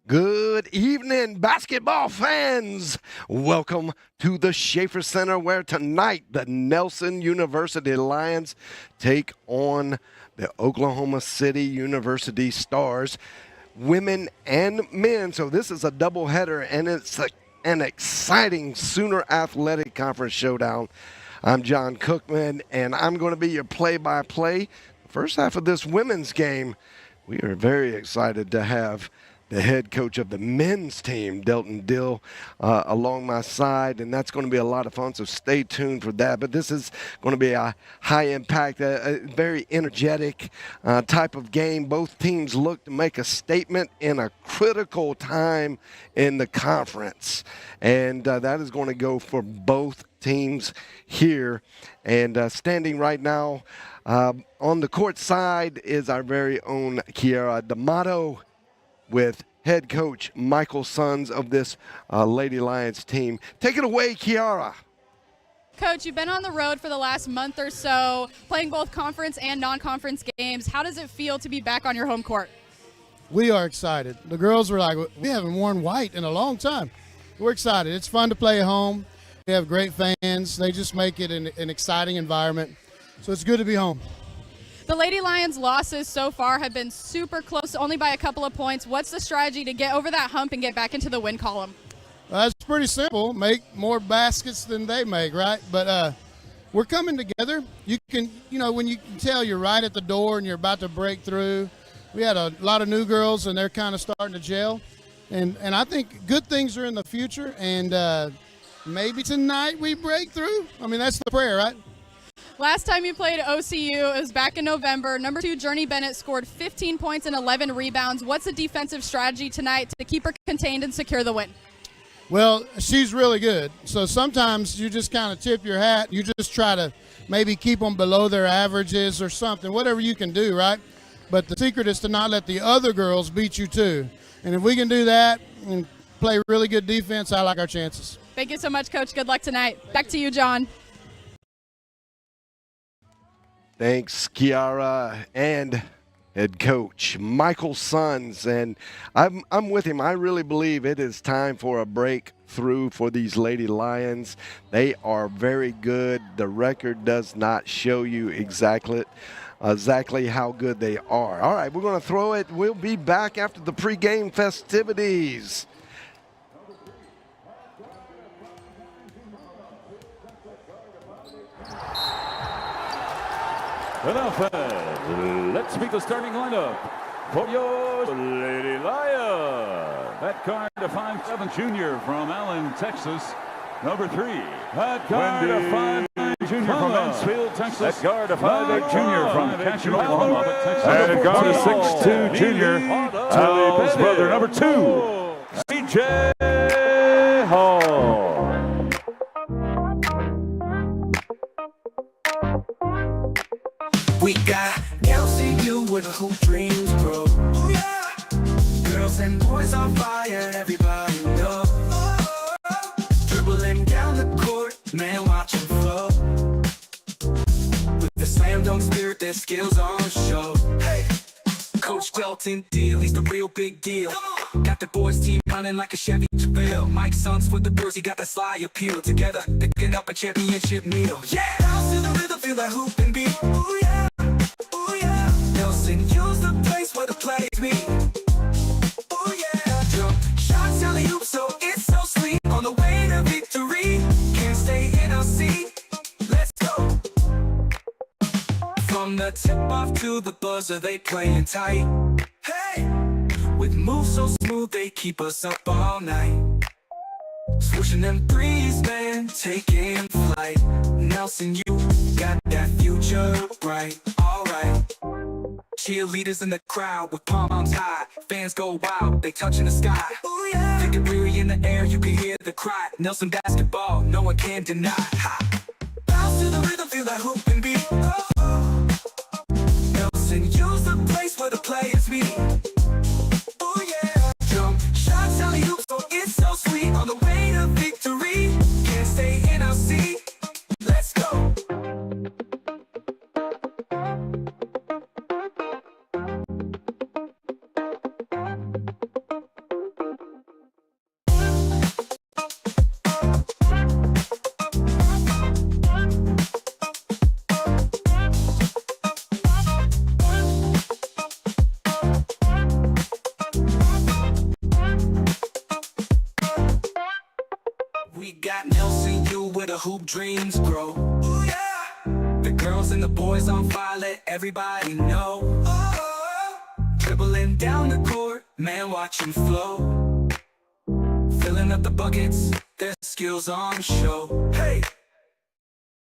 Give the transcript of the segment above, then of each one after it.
Good evening, basketball fans. Welcome to the Schaefer Center, where tonight the Nelson University Lions take on the Oklahoma City University Stars, women and men. So this is a doubleheader, and it's an exciting Sooner Athletic Conference showdown. I'm John Cookman, and I'm going to be your play-by-play. First half of this women's game, we are very excited to have the head coach of the men's team, Delton Dill, along my side, and that's going to be a lot of fun, so stay tuned for that. But this is going to be a high-impact, a very energetic type of game. Both teams look to make a statement in a critical time in the conference, and that is going to go for both teams here. And standing right now on the court side is our very own Kiara D'Amato, with head coach Michael Sons of this Lady Lions team. Take it away, Kiara. Coach, you've been on the road for the last month or so, playing both conference and non-conference games. How does it feel to be back on your home court? We are excited. The girls were like, we haven't worn white in a long time. We're excited. It's fun to play at home. We have great fans. They just make it an exciting environment. So it's good to be home. The Lady Lions' losses so far have been super close, only by a couple of points. What's the strategy to get over that hump and get back into the win column? It's pretty simple. Make more baskets than they make, right? But we're coming together. You can, when you can tell you're right at the door and you're about to break through. We had a lot of new girls, and they're kind of starting to gel. And I think good things are in the future, and maybe tonight we break through. I mean, that's the prayer, right? Last time you played OCU, it was back in November. Number 2, Journey Bennett, scored 15 points and 11 rebounds. What's the defensive strategy tonight to keep her contained and secure the win? Well, she's really good. So sometimes you just kind of tip your hat. You just try to maybe keep them below their averages or something, whatever you can do, right? But the secret is to not let the other girls beat you too. And if we can do that and play really good defense, I like our chances. Thank you so much, Coach. Good luck tonight. Back to you, John. Thanks, Kiara, and head coach Michael Sons. And I'm with him. I really believe it is time for a breakthrough for these Lady Lions. They are very good. The record does not show you exactly how good they are. All right, we're going to throw it. We'll be back after the pregame festivities. And now, fans, let's meet the starting lineup for your Lady Lions. At guard, a 5'7" junior from Allen, Texas. Number 3, at guard, a 5'9" junior from Mansfield, Texas. At guard, a 5'8" junior from Canton, Oklahoma, Texas. And at guard, a 6'2" junior, Ali's brother, number 2, C.J. Hall. We got LCU with a hoop dreams grow. Oh yeah. Girls and boys on fire, everybody know. Dribbling down the court, man, watch them flow. With the slam dunk spirit, their skills on show. Hey, Coach Delton Deal, he's the real big deal. Got the boys team running like a Chevy Chevelle. Mike Sons with the birds, he got that sly appeal. Together, they get up a championship meal. Yeah, bounce to the rhythm, feel that hoop and beat. Oh yeah. Oh yeah, Nelson, use the place where the players meet. Oh yeah, jump shots, alley hoop, so it's so sweet. On the way to victory, can't stay in our seat. Let's go. From the tip off to the buzzer, they playing tight. Hey, with moves so smooth, they keep us up all night. Swooshing them threes, man, taking flight. Nelson, you got that future bright. Alright. Cheerleaders in the crowd with palms high. Fans go wild, they touching the sky. Oh yeah. Victory in the air, you can hear the cry. Nelson basketball, no one can deny. Ha. Bounce to the rhythm, feel that hoop and beat. Oh. Nelson, use the place where the players meet. Oh yeah. Jump shots, alley hoops, so it's so sweet. On the way to victory, can't stay in our seat. Let's go. hoop dreams grow. Ooh, yeah. The girls and the boys on fire, let everybody know. Oh, dribbling down the court, man, watch 'em flow. Filling up the buckets, their skills on show. Hey!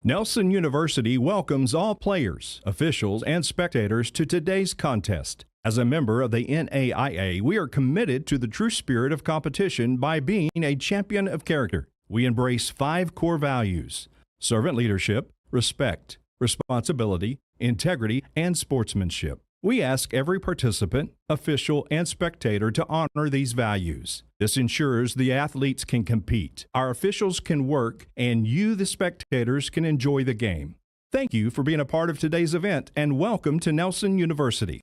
Nelson University welcomes all players, officials, and spectators to today's contest. As a member of the NAIA, we are committed to the true spirit of competition by being a champion of character. We embrace 5 core values: servant leadership, respect, responsibility, integrity, and sportsmanship. We ask every participant, official, and spectator to honor these values. This ensures the athletes can compete, our officials can work, and you, the spectators, can enjoy the game. Thank you for being a part of today's event, and welcome to Nelson University.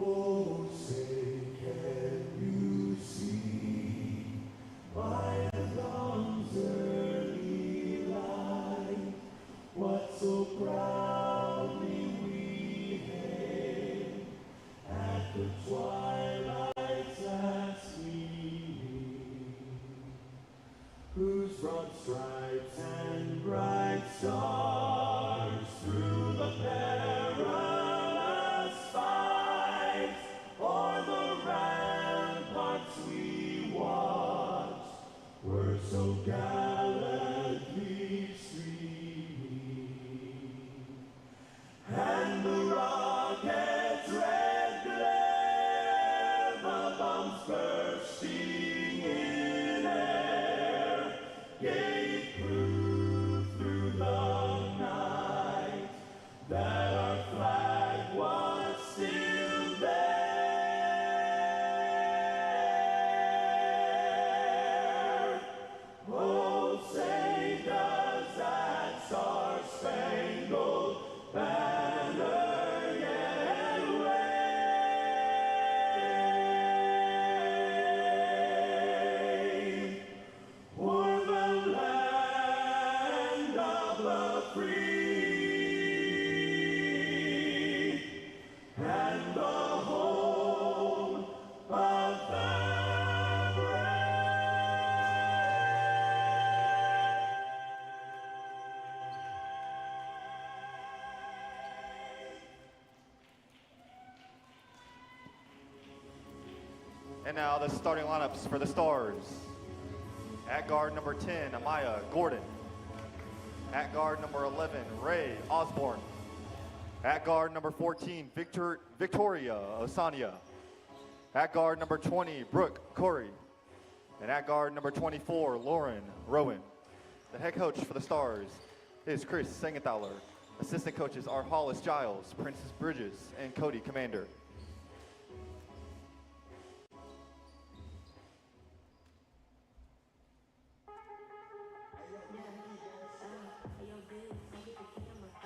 Oh, say, can you see by the dawn's early light what so proudly we hailed at the twilight's last gleaming, whose broad stripes and bright stars through the perilous fight o'er the ramparts we watched were so gallantly streaming, and the rocket's red glare, the bombs bursting in air, gave proof through the night that our flag was still there. Oh, say does that star-spangled banner yet wave o'er the land of the free and the home of the brave. And now the starting lineups for the Stars. At guard number 10, Amaya Gordon. At guard number 11, Ray Osborne. At guard number 14, Victoria Osania. At guard number 20, Brooke Corey. And at guard number 24, Lauren Rowan. The head coach for the Stars is Chris Sengethaler. Assistant coaches are Hollis Giles, Princess Bridges, and Cody Commander.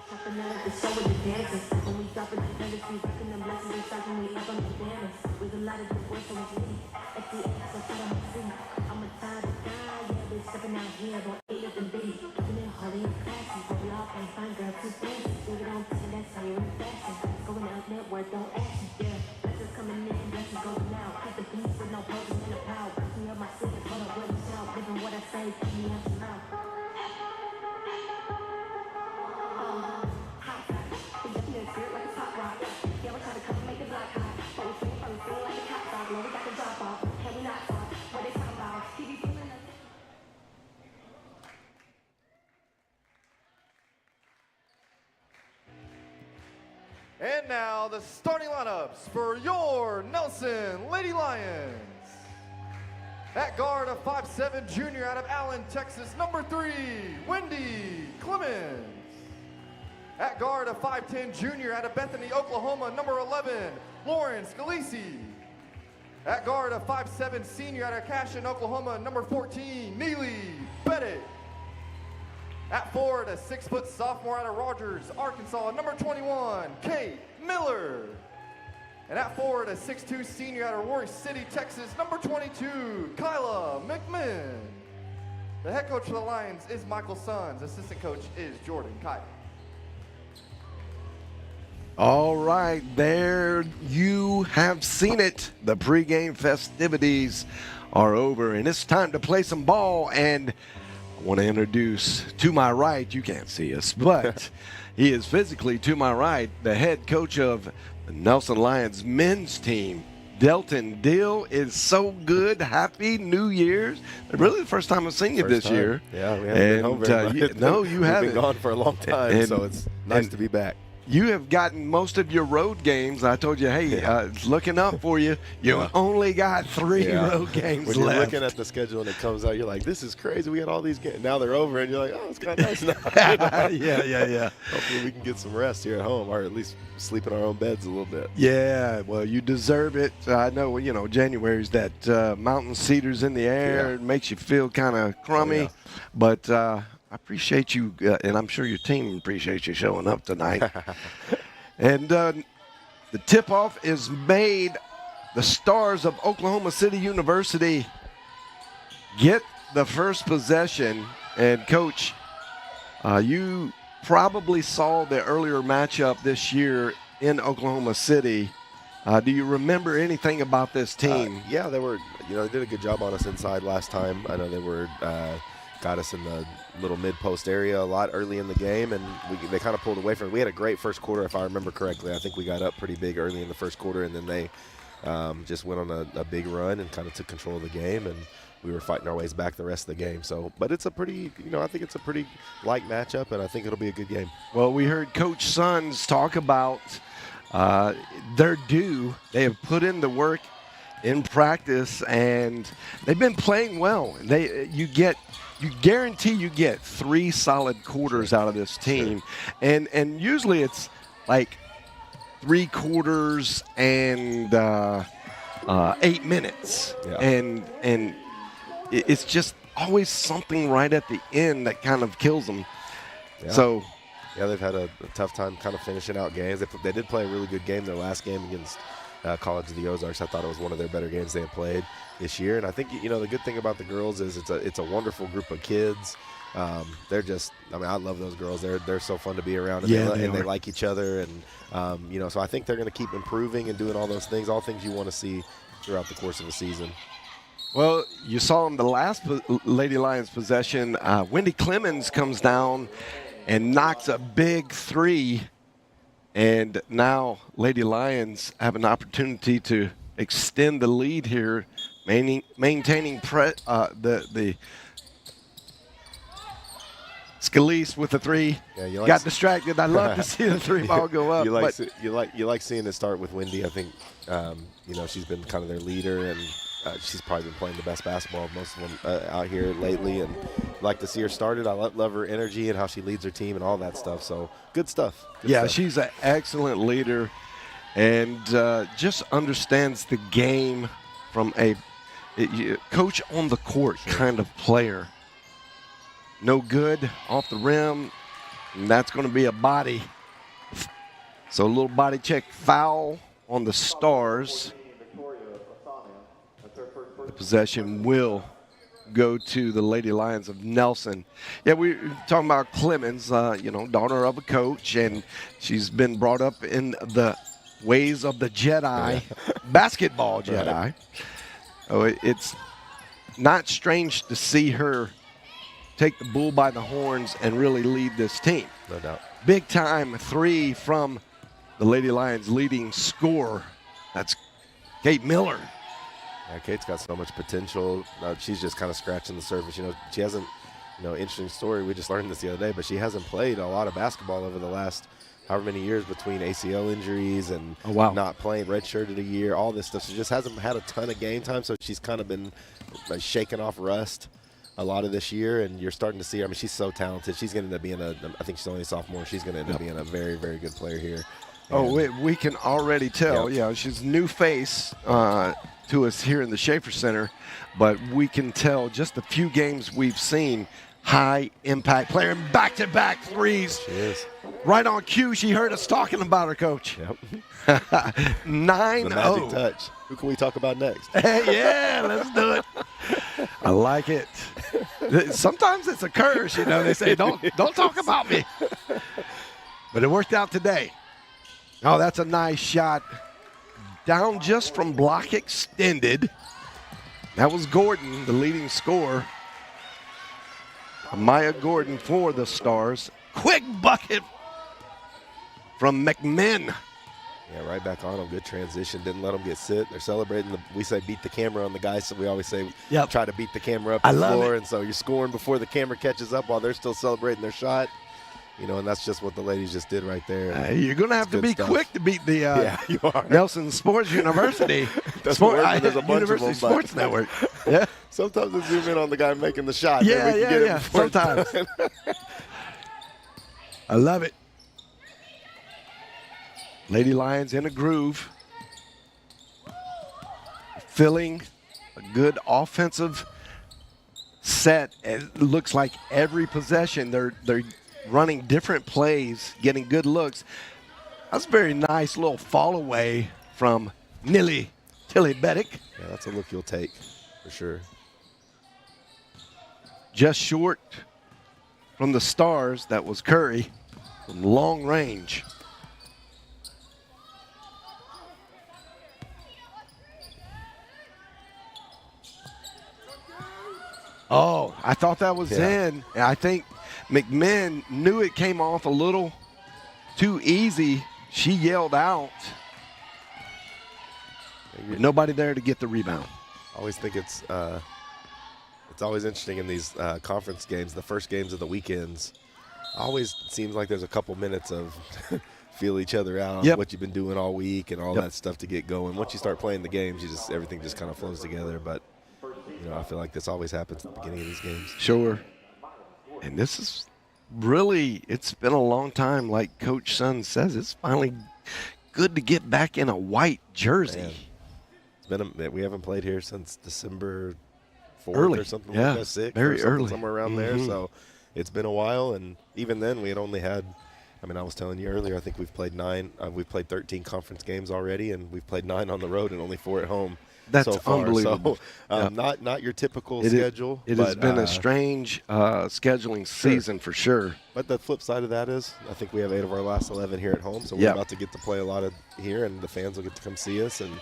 Popping out of the show with the dancers. When we dropping the fantasy, rocking them blessings and stacking we up on the banners. With a lot of the boys so it's me. At the end, so shit I'm free. I'm a tired of guy, yeah, they stepping out here, don't eat it and be. Living in Harley and classy, but we all can't find girl too fancy. Leave it on and that's how you're in fashion. Going out network, don't ask me, yeah. Blessings coming in, blessings going out. Keep the peace with no poses in the power. Push me up my sleeve, hold up, what you shout. Living what I say, keep me out your mouth. And now the starting lineups for your Nelson Lady Lions. At guard, a 5'7" junior out of Allen, Texas, number 3, Wendy Clemens. At guard, a 5'10" junior out of Bethany, Oklahoma, number 11, Lauren Scalisi. At guard, a 5'7" senior out of Cashin, Oklahoma, number 14, Neely Bennett. At forward, a 6' sophomore out of Rogers, Arkansas, number 21, Kate Miller. And at forward, a 6'2" senior out of Royce City, Texas, number 22, Kyla McMinn. The head coach for the Lions is Michael Sons. Assistant coach is Jordan Kite. All right, there you have seen it. The pregame festivities are over, and it's time to play some ball. And I want to introduce to my right, you can't see us, but he is physically to my right, the head coach of the Nelson Lions men's team. Delton Dill is so good. Happy New Year's. Really the first time I've seen you this year. Yeah, we haven't been home very much. No, you haven't. We've been gone for a long time, so it's nice to be back. You have gotten most of your road games. I told you, hey, it's looking up for you. You only got 3 road games when left. When you're looking at the schedule and it comes out, you're like, this is crazy. We got all these games. Now they're over, and you're like, oh, it's kind of nice now. Yeah. Hopefully we can get some rest here at home, or at least sleep in our own beds a little bit. Yeah, well, you deserve it. I know, January's that mountain cedars in the air. It makes you feel kind of crummy. But I appreciate you, and I'm sure your team appreciates you showing up tonight. And the tip-off is made. The Stars of Oklahoma City University get the first possession. And, Coach, you probably saw the earlier matchup this year in Oklahoma City. Do you remember anything about this team? Yeah, they were. They did a good job on us inside last time. I know they were got us in the little mid-post area a lot early in the game, and they kind of pulled away from it. We had a great first quarter, if I remember correctly. I think we got up pretty big early in the first quarter, and then they just went on a big run and kind of took control of the game, and we were fighting our ways back the rest of the game. So, but it's a pretty, I think it's a pretty light matchup, and I think it'll be a good game. Well, we heard Coach Sons talk about their due. They have put in the work in practice, and they've been playing well. You guarantee you get 3 solid quarters out of this team, and usually it's like 3 quarters and 8 minutes, and it's just always something right at the end that kind of kills them. Yeah. So. Yeah, they've had a tough time kind of finishing out games. They did play a really good game their last game against College of the Ozarks. I thought it was one of their better games they had played this year. And I think, the good thing about the girls is it's a wonderful group of kids. They're just, I love those girls. They're so fun to be around, and they like each other. And, so I think they're going to keep improving and doing all those things, all things you want to see throughout the course of a season. Well, you saw in the last Lady Lions possession, Wendy Clemens comes down and knocks a big 3, and now Lady Lions have an opportunity to extend the lead here, maintaining the Scalise with the 3. Yeah, got distracted. I love to see the 3 ball go up. You like seeing it start with Wendy. I think she's been kind of their leader, and she's probably been playing the best basketball of most of them out here lately, and like to see her started. I love her energy and how she leads her team and all that stuff. So good stuff. Good stuff. She's an excellent leader, and just understands the game from a coach on the court kind of player. No good off the rim, and that's going to be a body. So a little body check foul on the Stars. The possession will go to the Lady Lions of Nelson. Yeah, we're talking about Clemens, daughter of a coach, and she's been brought up in the ways of the Jedi, basketball Jedi. Oh, it's not strange to see her take the bull by the horns and really lead this team. No doubt. Big time 3 from the Lady Lions' leading scorer. That's Kate Miller. Yeah, Kate's got so much potential. She's just kind of scratching the surface. She hasn't, interesting story. We just learned this the other day, but she hasn't played a lot of basketball over the last however many years between ACL injuries and not playing, redshirted a year, all this stuff. She just hasn't had a ton of game time, so she's kind of been shaking off rust a lot of this year, and you're starting to see, she's so talented. She's going to end up being I think she's only a sophomore. She's going to end up being a very, very good player here. We can already tell. She's a new face to us here in the Schaefer Center, but we can tell just the few games we've seen, high impact player, and back-to-back 3s. She is. Right on cue, she heard us talking about her, Coach. Yep. 9-0. The magic touch. Who can we talk about next? Yeah, let's do it. I like it. Sometimes it's a curse, They say, don't talk about me. But it worked out today. Oh, that's a nice shot. Down just from block extended. That was Gordon, the leading scorer. Amaya Gordon for the Stars. Quick bucket from McMinn. Yeah, right back on them. Good transition. Didn't let them get sit. They're celebrating. We say beat the camera on the guys, so we always say try to beat the camera up the floor. And so you're scoring before the camera catches up while they're still celebrating their shot. You know, and that's just what the ladies just did right there. You're going to have to be quick to beat the you are. Nelson Sports University. There's a bunch University of them, Sports Network. Yeah. Sometimes they zoom in on the guy making the shot. Yeah. Sometimes. I love it. Lady Lions in a groove. Filling a good offensive set. It looks like every possession they're running different plays, getting good looks. That's a very nice little fall away from Tilly Beddick. Yeah, that's a look you'll take for sure. Just short from the Stars, that was Curry from long range. Oh, I thought that was in. I think McMinn knew it came off a little too easy. She yelled out. Nobody there to get the rebound. I always think it's always interesting in these conference games, the first games of the weekends. Always seems like there's a couple minutes of feel each other out, what you've been doing all week and all that stuff to get going. Once you start playing the games, everything just kind of flows together. But you know, I feel like this always happens at the beginning of these games. Sure. And this is really, it's been a long time, like Coach Sun says. It's finally good to get back in a white jersey. Man. It's been we haven't played here since December 4th or something like that, 6th very or something, early. somewhere around there. So it's been a while, and even then we had only had, I mean, I was telling you earlier, I think we've played 13 conference games already, and we've played 9 on the road and only 4 at home. That's so far. unbelievable. So, not your typical schedule. It has been a strange scheduling season for sure. But the flip side of that is, I think we have 8 of our last 11 here at home, so we're about to get to play a lot of here, and the fans will get to come see us, and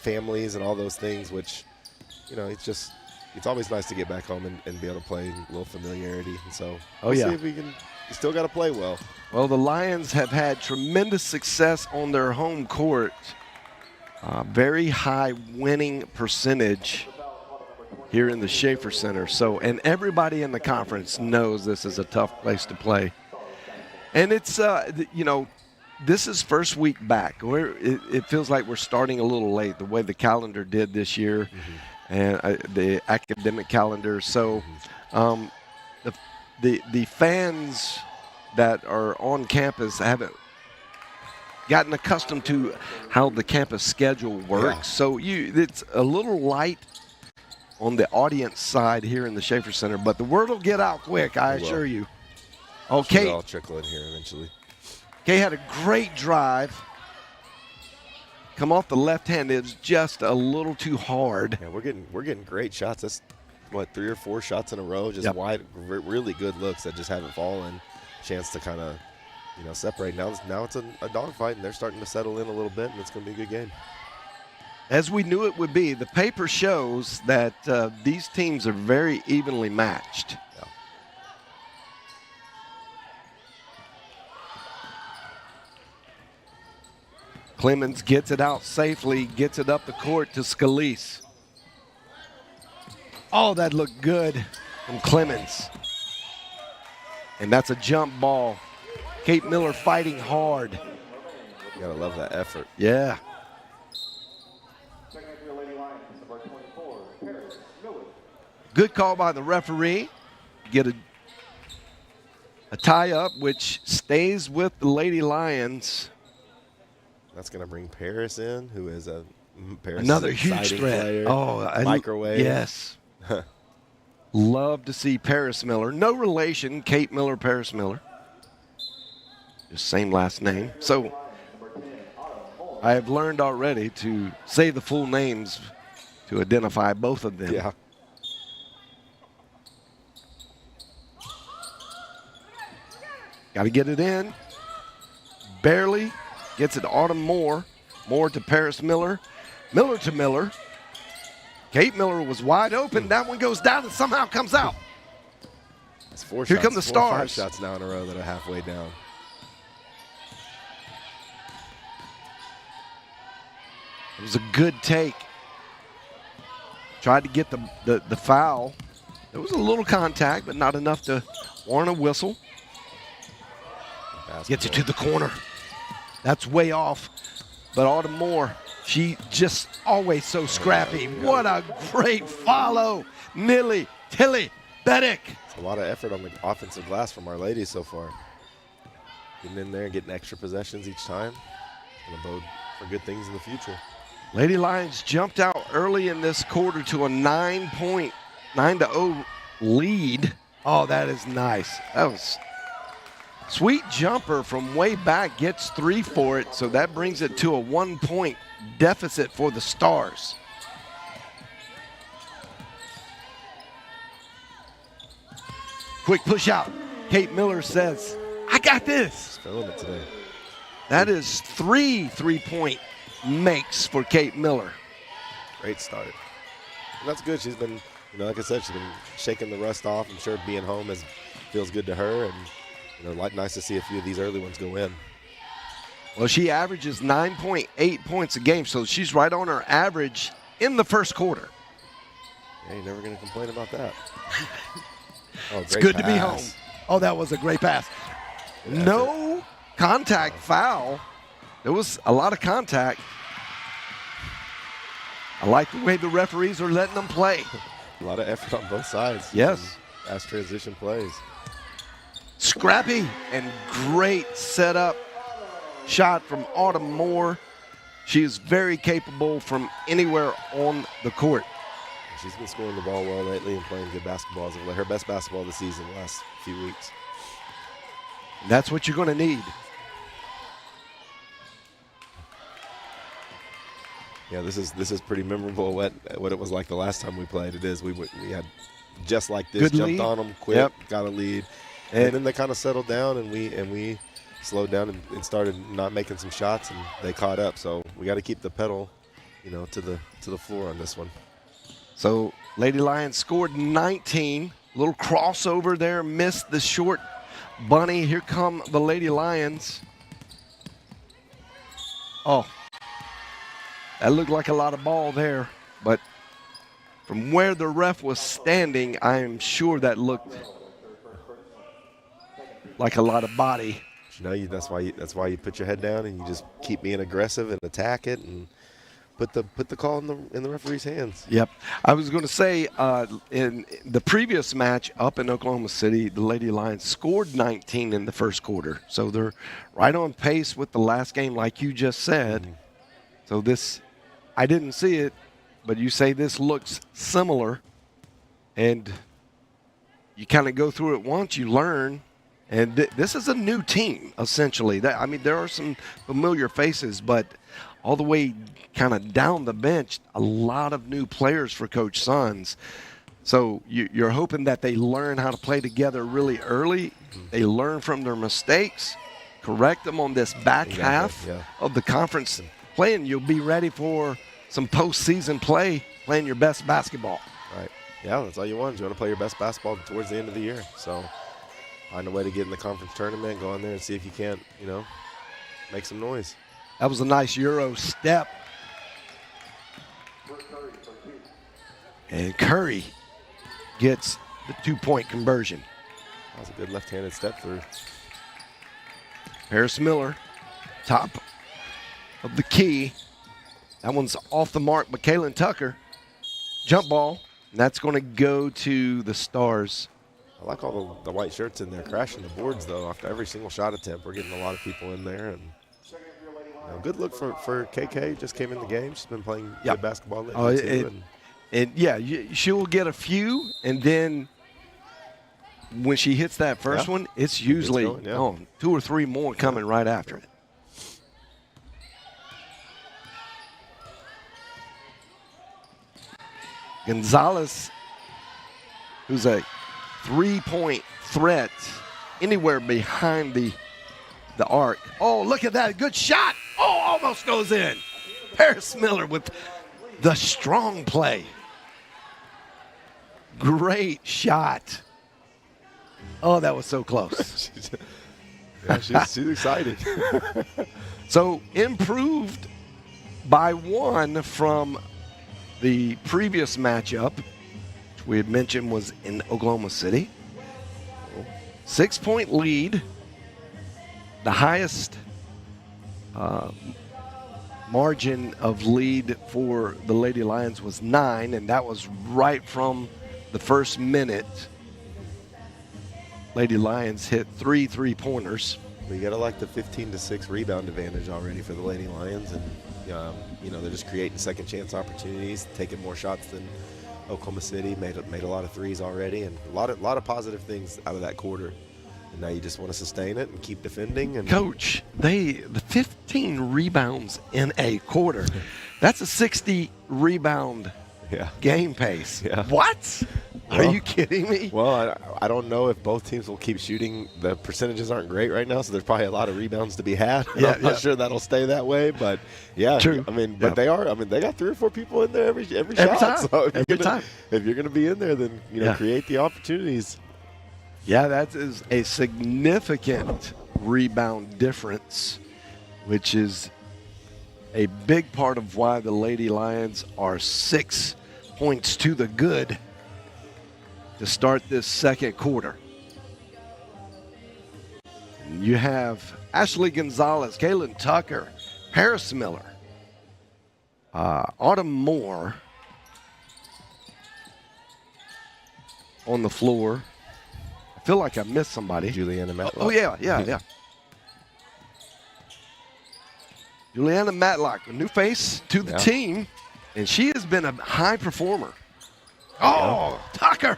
families and all those things, which, you know, it's always nice to get back home and be able to play a little familiarity. And so we'll see if we can. You still got to play well. Well, the Lions have had tremendous success on their home court. Very high winning percentage here in the Schaefer Center. So, and everybody in the conference knows this is a tough place to play. And it's, you know, this is first week back. It feels like we're starting a little late, the way the calendar did this year, and the academic calendar. So, the fans that are on campus haven't gotten accustomed to how the campus schedule works. So it's a little light on the audience side here in the Schaefer Center, but the word will get out quick, I assure you. Okay. I'll trickle in here eventually. Kay had a great drive. Come off the left hand, it was just a little too hard. Yeah, we're getting great shots. That's 3 or 4 shots in a row, just wide, really good looks that just haven't fallen. Chance to kind of, you know, separate. Now it's a dogfight, and they're starting to settle in a little bit, and it's going to be a good game. As we knew it would be, the paper shows that these teams are very evenly matched. Yeah. Clemens gets it out safely, gets it up the court to Scalise. Oh, that looked good from Clemens. And that's a jump ball. Kate Miller fighting hard. You gotta love that effort. Yeah. Good call by the referee. Get a tie up, which stays with the Lady Lions. That's gonna bring Paris in, who is another huge threat. Player. Oh, Microwave. Yes. Love to see Paris Miller. No relation, Kate Miller, Paris Miller. Just same last name. So I have learned already to say the full names to identify both of them. Yeah. Got to get it in. Barely. Gets it to Autumn Moore. Moore to Paris Miller. Miller to Miller. Kate Miller was wide open. That one goes down and somehow comes out. It's four Here shots, come the 4 or 5 Stars. shots now in a row that are halfway down. It was a good take. Tried to get the foul. There was a little contact, but not enough to warrant a whistle. Gets it to the corner. That's way off. But Autumn Moore, she just always so scrappy. What a great follow. Nilly, Tilly, Beddick. It's a lot of effort on the offensive glass from our ladies so far. Getting in there and getting extra possessions each time. Going to bode for good things in the future. Lady Lions jumped out early in this quarter to a 9-0 lead. Oh, that is nice. That was sweet jumper from way back, gets 3 for it, so that brings it to a 1-point deficit for the Stars. Quick push out. Kate Miller says, I got this. Feeling it today. That is 3 3-point makes for Kate Miller. Great start. And that's good. She's been, like I said, she's been shaking the rust off. I'm sure being home feels good to her, and nice to see a few of these early ones go in. Well, she averages 9.8 points a game, so she's right on her average in the first quarter. Yeah, you're never going to complain about that. Oh, it's good to be home. Oh, that was a great pass. No contact foul. There was a lot of contact. I like the way the referees are letting them play. A lot of effort on both sides. Yes. Fast transition plays. Scrappy and great setup shot from Autumn Moore. She is very capable from anywhere on the court. She's been scoring the ball well lately and playing good basketball. It's her best basketball of the season the last few weeks. And that's what you're going to need. Yeah, this is pretty memorable. What it was like the last time we played. It is. We had just like this. Good jumped lead. on them quick, got a lead, and then they kind of settled down, and we slowed down and started not making some shots, and they caught up. So we got to keep the pedal, to the floor on this one. So Lady Lions scored 19. Little crossover there, missed the short bunny. Here come the Lady Lions. Oh, that looked like a lot of ball there, but from where the ref was standing, I am sure that looked like a lot of body. That's why you put your head down and you just keep being aggressive and attack it and put the call in the referee's hands. Yep. I was going to say in the previous match up in Oklahoma City, the Lady Lions scored 19 in the first quarter. So they're right on pace with the last game, like you just said. Mm-hmm. So this, I didn't see it, but you say this looks similar. And you kind of go through it once, you learn. And this is a new team, essentially. There are some familiar faces, but all the way kind of down the bench, a lot of new players for Coach Sons. So you're hoping that they learn how to play together really early. They learn from their mistakes, correct them on this back half of the conference play, and you'll be ready for some postseason play, playing your best basketball. Right. Yeah, that's all you want. You want to play your best basketball towards the end of the year. So find a way to get in the conference tournament, go in there and see if you can't, make some noise. That was a nice Euro step. And Curry gets the 2-point conversion. That was a good left-handed step through. Paris Miller, top of the key. That one's off the mark, but Kaylin Tucker, jump ball, and that's going to go to the Stars. I like all the white shirts in there crashing the boards, though. After every single shot attempt, we're getting a lot of people in there. And good look for KK. Just came in the game. She's been playing good basketball lately, too. She will get a few, and then when she hits that first one, it's usually 2 or 3 more coming right after it. Gonzalez, who's a 3-point threat anywhere behind the the arc. Oh, look at that. Good shot. Oh, almost goes in. Paris Miller with the strong play. Great shot. Oh, that was so close. she's excited. So improved by 1 from the previous matchup, which we had mentioned was in Oklahoma City. 6-point lead. The highest margin of lead for the Lady Lions was 9, and that was right from the first minute. Lady Lions hit 3 3-pointers. We got like the 15-6 rebound advantage already for the Lady Lions, and they're just creating second chance opportunities, taking more shots than Oklahoma City. Made a lot of threes already, and a lot of positive things out of that quarter. And now you just want to sustain it and keep defending. And Coach, the 15 rebounds in a quarter, that's a 60 rebound game pace. Yeah. What? Are you kidding me? Well, I don't know if both teams will keep shooting. The percentages aren't great right now, so there's probably a lot of rebounds to be had. I'm not sure that'll stay that way, but True. I mean, but they are. I mean, they got 3 or 4 people in there every shot. Time. So every time. If you're going to be in there, then create the opportunities. Yeah, that is a significant rebound difference, which is a big part of why the Lady Lions are 6 points to the good to start this second quarter. You have Ashley Gonzalez, Kaylin Tucker, Paris Miller, Autumn Moore on the floor. I feel like I missed somebody. Juliana Matlock. Oh, yeah. Juliana Matlock, a new face to the team, and she has been a high performer. Oh, Tucker.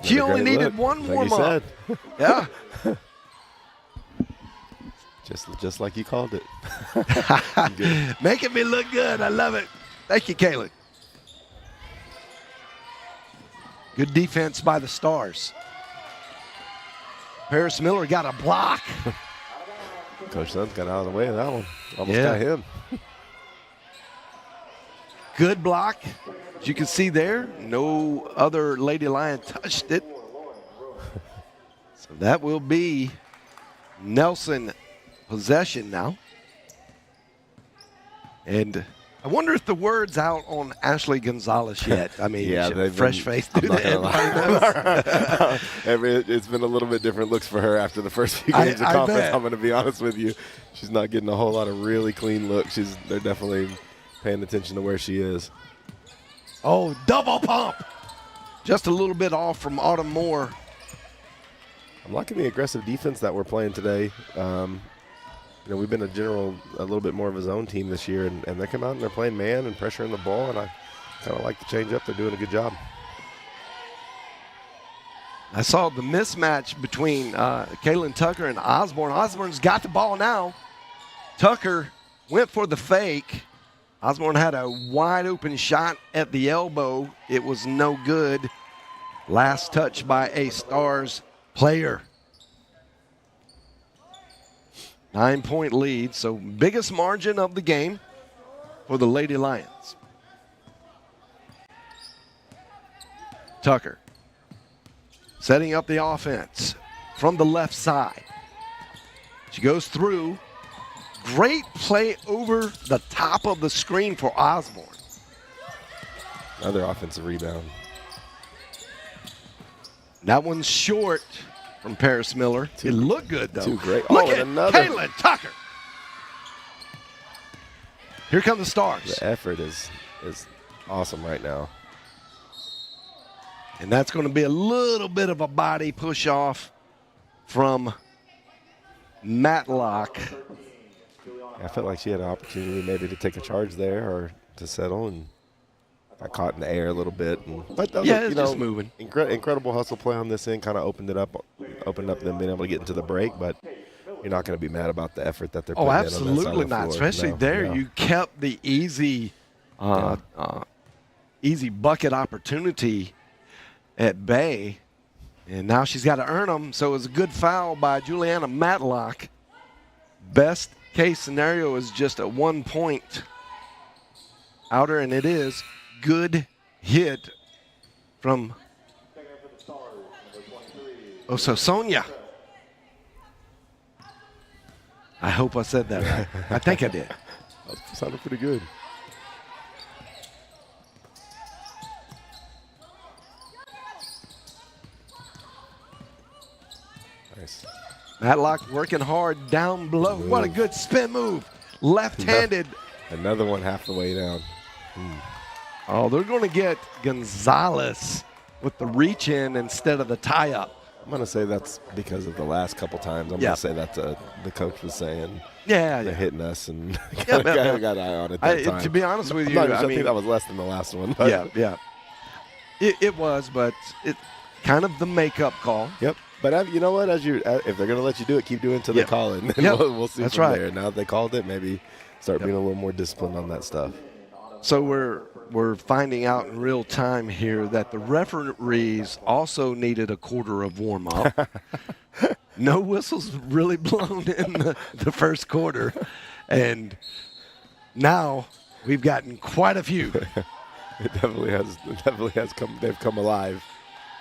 She only needed one warm-up. Yeah. Just like you called it. Making me look good. I love it. Thank you, Kaylin. Good defense by the Stars. Paris Miller got a block. Coach Sun's got out of the way of that one. Almost got him. Good block. As you can see there, no other Lady Lion touched it. So that will be Nelson possession now. And I wonder if the word's out on Ashley Gonzalez yet. I mean, fresh face. It's been a little bit different looks for her after the first few games of conference. Bet. I'm going to be honest with you. She's not getting a whole lot of really clean looks. They're definitely paying attention to where she is. Oh, double pump. Just a little bit off from Autumn Moore. I'm liking the aggressive defense that we're playing today. We've been a little bit more of a zone team this year, and they come out and they're playing man and pressuring the ball, and I kind of like the change up. They're doing a good job. I saw the mismatch between Kaylin Tucker and Osborne. Osborne's got the ball now. Tucker went for the fake. Osborne had a wide open shot at the elbow. It was no good. Last touch by a Stars player. 9-point lead, so biggest margin of the game for the Lady Lions. Tucker setting up the offense from the left side. She goes through. Great play over the top of the screen for Osborne. Another offensive rebound. That one's short from Paris Miller. It looked good, though. Too great. Look at another. Kaylin Tucker. Here come the Stars. The effort is awesome right now. And that's going to be a little bit of a body push off from Matlock. I felt like she had an opportunity maybe to take a charge there or to settle, and got caught in the air a little bit. But it's just moving. Incredible hustle play on this end, kind of opened up them being able to get into the break. But you're not going to be mad about the effort that they're putting in on that side of the absolutely not. floor. Especially there, you kept the easy bucket opportunity at bay, and now she's got to earn them. So it was a good foul by Juliana Matlock. Best case scenario is just a 1 point outer, and it is good hit from Sonia. I hope I said that right. I think I did. That sounded pretty good. Nice. Matlock working hard down below. Move. What a good spin move. Left-handed. Another one half the way down. Oh, they're going to get Gonzalez with the reach in instead of the tie up. I'm going to say that's because of the last couple times. I'm going to say that the coach was saying they're hitting us and got an eye on it that time. To be honest with you, I think that was less than the last one. But. Yeah. It was, but it kind of the makeup call. Yep. But you know what? If they're going to let you do it, keep doing it until they call it. And then we'll see that's from right. there. Now that they called it, maybe start being a little more disciplined on that stuff. So we're finding out in real time here that the referees also needed a quarter of warm-up. No whistles really blown in the first quarter. And now we've gotten quite a few. It definitely has come. They've come alive.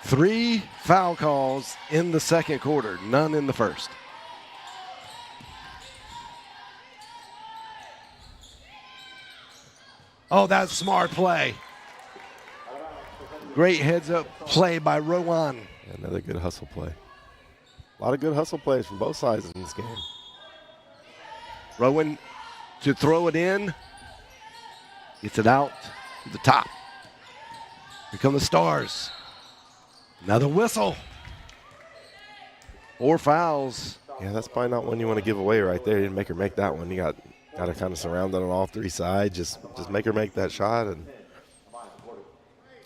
3 foul calls in the second quarter, none in the first. Oh, that's smart play. Great heads-up play by Rowan. Another good hustle play. A lot of good hustle plays from both sides in this game. Rowan to throw it in. Gets it out to the top. Here come the Stars. Another whistle. 4 fouls. Yeah, that's probably not one you want to give away right there. You didn't make her make that one. You got to kind of surround it on all 3 sides. Just make her make that shot and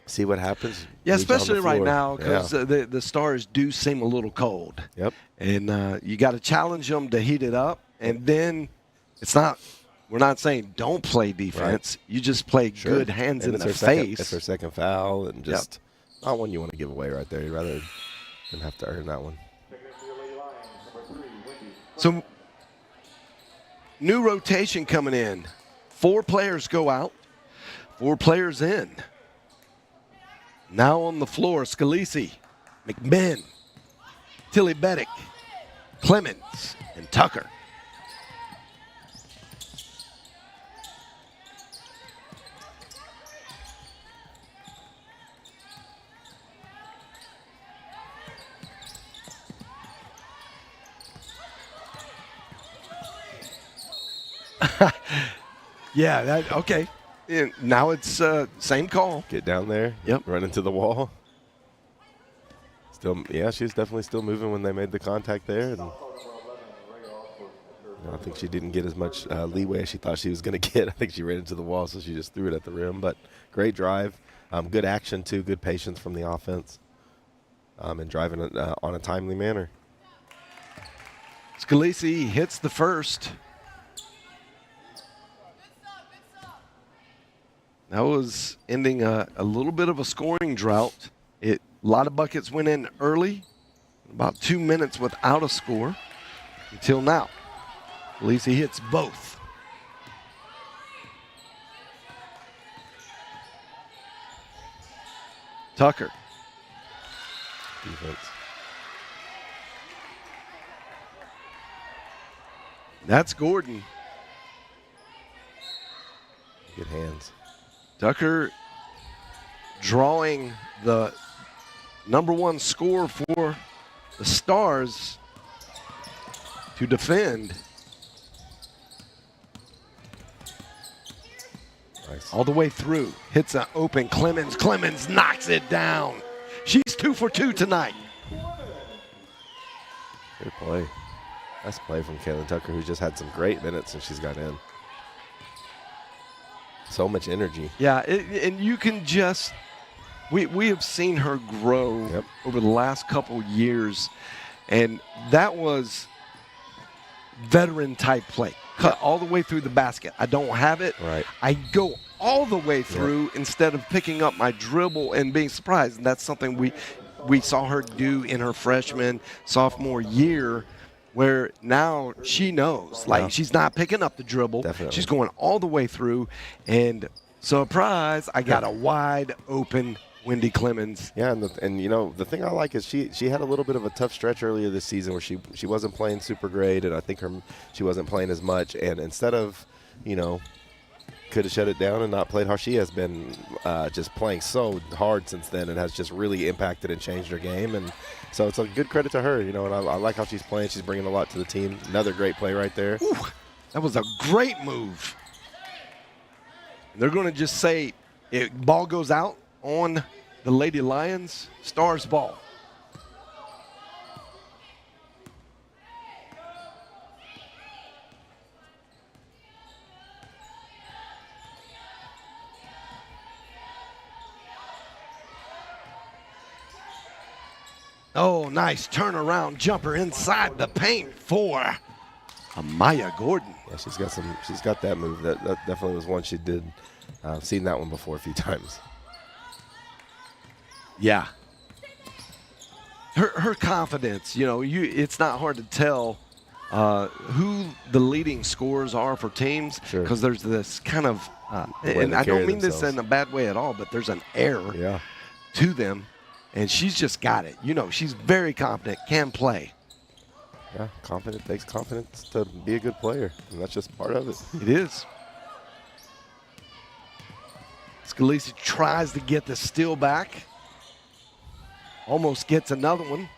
see what happens. Yeah, especially right now because the Stars do seem a little cold. Yep. And you got to challenge them to heat it up. And then we're not saying don't play defense. Right. You just play good hands in the face. It's her second foul and just not one you want to give away right there. You'd rather than have to earn that one. So, new rotation coming in. 4 players go out, 4 players in. Now on the floor, Scalisi, McMinn, Tilly Beddick, Clemens, and Tucker. Okay. Yeah, now it's same call. Get down there. Yep. Run into the wall. She was definitely still moving when they made the contact there. And I think she didn't get as much leeway as she thought she was going to get. I think she ran into the wall, so she just threw it at the rim. But great drive. Good action, too. Good patience from the offense. And driving it on a timely manner. Scalisi hits the first. That was ending a little bit of a scoring drought. A lot of buckets went in early, about 2 minutes without a score until now. At least he hits both. Tucker. Defense. That's Gordon. Good hands. Tucker drawing the #1 score for the Stars to defend. Nice. All the way through. Hits an open Clemens. Clemens knocks it down. She's 2 for 2 tonight. Good play. Nice play from Kaylin Tucker, who's just had some great minutes since she's got in. So much energy. Yeah, and you can just we have seen her grow over the last couple years, and that was veteran-type play. Cut all the way through the basket. I don't have it. Right. I go all the way through instead of picking up my dribble and being surprised. And that's something we saw her do in her freshman, sophomore year where now she knows, like she's not picking up the dribble. Definitely. She's going all the way through, and surprise, I got a wide open Wendy Clemens. Yeah, and you know, the thing I like is she had a little bit of a tough stretch earlier this season where she wasn't playing super great, and I think she wasn't playing as much. And instead of, you know, could have shut it down and not played hard, she has been just playing so hard since then and has just really impacted and changed her game. And so it's a good credit to her, you know, and I like how she's playing. She's bringing a lot to the team. Another great play right there. Ooh, that was a great move. They're going to just say ball goes out on the Lady Lions. Stars ball. Oh, nice turnaround jumper inside the paint for Amaya Gordon. Yeah, she's got that move. That definitely was one she did. I've seen that one before a few times. Yeah. Her confidence, you know, it's not hard to tell who the leading scorers are for teams, because there's this kind of, and I don't mean this in a bad way at all, but there's an air to them, and she's just got it. You know, she's very confident, can play. Yeah, confident takes confidence to be a good player, and that's just part of it. It is. Scalise tries to get the steal back. Almost gets another one.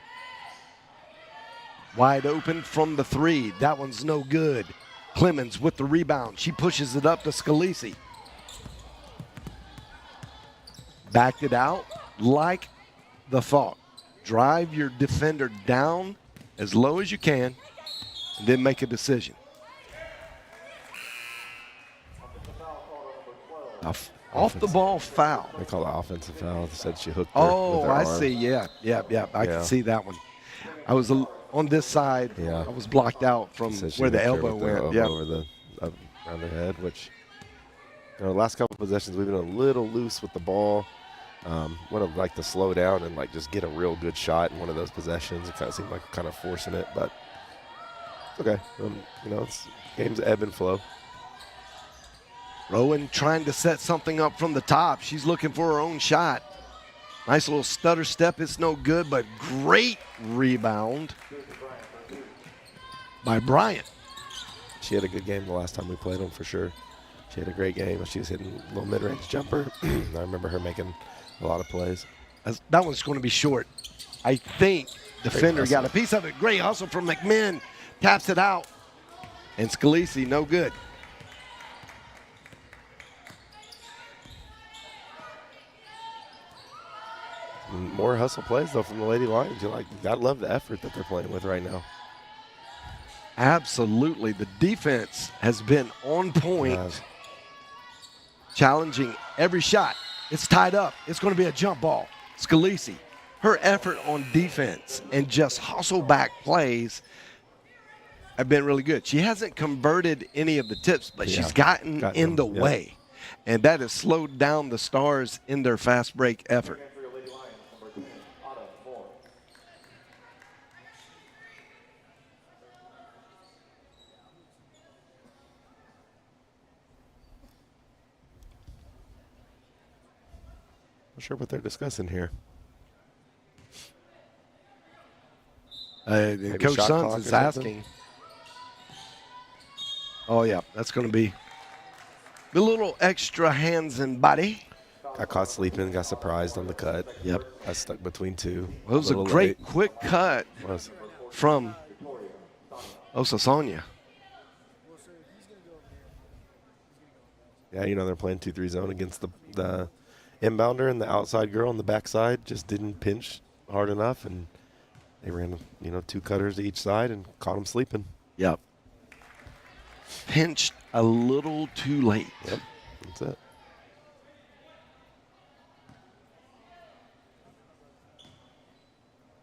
Wide open from the three. That one's no good. Clemens with the rebound. She pushes it up to Scalise. Backed it out like the thought. Drive your defender down as low as you can, and then make a decision. Off the ball foul. They call it offensive foul. They said she hooked her Oh, with her I arm. see. Yeah. I can see that one. I was on this side. Yeah. I was blocked out from where the elbow went. Yeah. Over the around her head, which, you know, the last couple of possessions we've been a little loose with the ball. Would have liked to slow down and like just get a real good shot in one of those possessions. It kind of seemed like kind of forcing it, but it's okay. You know, it's games ebb and flow. Rowan trying to set something up from the top. She's looking for her own shot. Nice little stutter step. It's no good, but great rebound by Bryant. She had a good game the last time we played them for sure. She had a great game. She was hitting a little mid-range jumper. I remember her making a lot of plays. That one's going to be short. I think defender got a piece of it. Great hustle from McMinn. Taps it out. And Scalise, no good. More hustle plays, though, from the Lady Lions. You gotta love the effort that they're playing with right now. Absolutely. The defense has been on point, challenging every shot. It's tied up. It's going to be a jump ball. Scalise, her effort on defense and just hustle back plays have been really good. She hasn't converted any of the tips, but she's gotten in the way. And that has slowed down the Stars in their fast break effort. Not sure what they're discussing here. Coach Sons is asking. Oh, yeah, that's going to be a little extra hands and body. Got caught sleeping, got surprised on the cut. Yep. Got stuck between two. Well, it was a great quick cut from Osasonia. Yeah, you know, they're playing 2-3 zone against the inbounder, and the outside girl on the backside just didn't pinch hard enough, and they ran, you know, two cutters to each side and caught them sleeping. Yep. Pinched a little too late. Yep, that's it.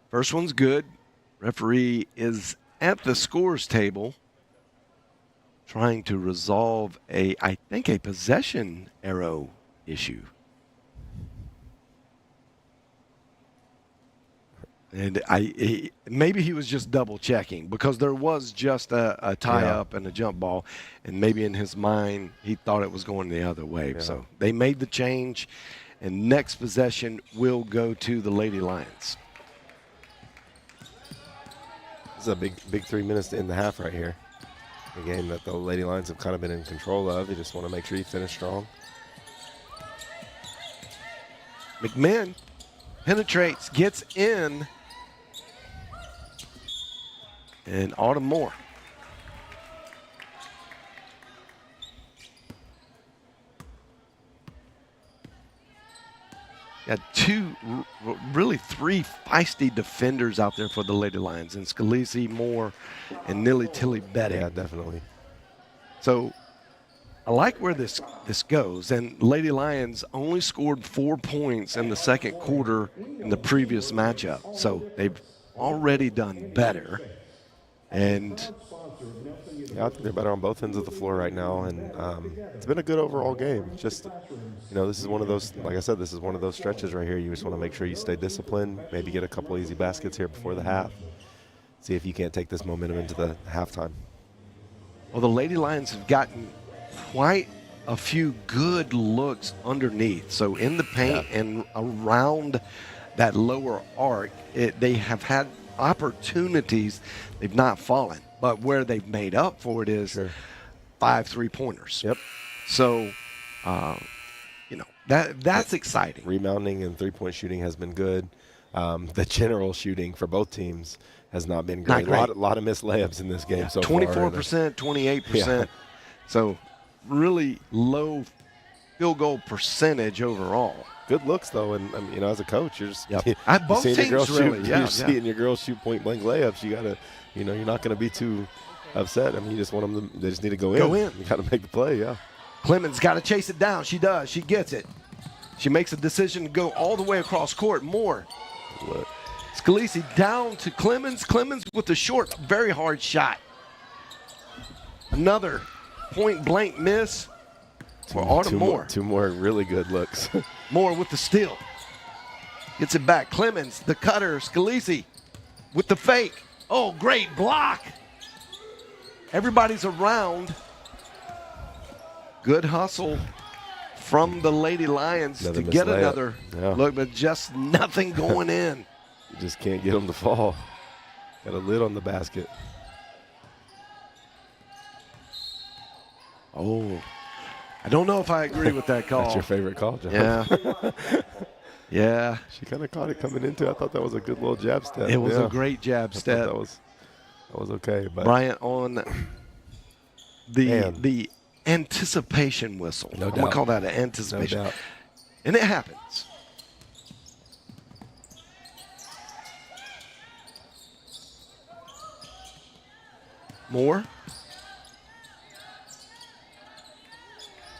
First one's good. Referee is at the scores table trying to resolve I think a possession arrow issue. And maybe he was just double checking because there was just a tie up and a jump ball, and maybe in his mind he thought it was going the other way. Yeah. So they made the change, and next possession will go to the Lady Lions. This is a big 3 minutes to end the half right here. A game that the Lady Lions have kind of been in control of. You just want to make sure you finish strong. McMahon penetrates, gets in, and Autumn Moore. Got really three feisty defenders out there for the Lady Lions, and Scalisi, Moore, and Nilly Tilly Betting. Yeah, definitely. So I like where this goes. And Lady Lions only scored 4 points in the second quarter in the previous matchup. So they've already done better. And yeah, I think they're better on both ends of the floor right now, and it's been a good overall game. Just, this is one of those, like I said, this is one of those stretches right here. You just want to make sure you stay disciplined, maybe get a couple easy baskets here before the half. See if you can't take this momentum into the halftime. Well, the Lady Lions have gotten quite a few good looks underneath. So in the paint and around that lower arc, they have had opportunities. They've not fallen. But where they've made up for it is 5 3-pointers. Yep. So, that's exciting. Rebounding and three-point shooting has been good. The general shooting for both teams has not been great. A lot of missed layups in this game so 24%, 28%. Yeah. So really low field goal percentage overall. Good looks, though, and as a coach, you're just Both teams really, you're seeing your girls shoot point-blank layups. You got to, you're not going to be too upset. I mean, you just want them to, they just need to go in. You got to make the play, Clemens got to chase it down. She does. She gets it. She makes a decision to go all the way across court. Moore. Scalisi down to Clemens. Clemens with the short, very hard shot. Another point-blank miss for Autumn Moore. Two more really good looks. Moore with the steal. Gets it back. Clemens, the cutter. Scalisi with the fake. Oh, great block. Everybody's around. Good hustle from the Lady Lions to get another look, but just nothing going in. You just can't get them to fall. Got a lid on the basket. Oh, I don't know if I agree with that call. That's your favorite call, John. Yeah. Yeah. She kind of caught it coming into. I thought that was a good little jab step. It was a great jab step. That was okay. But Bryant on the anticipation whistle. No doubt. I'm going to call that an anticipation. No doubt. And it happens. Moore.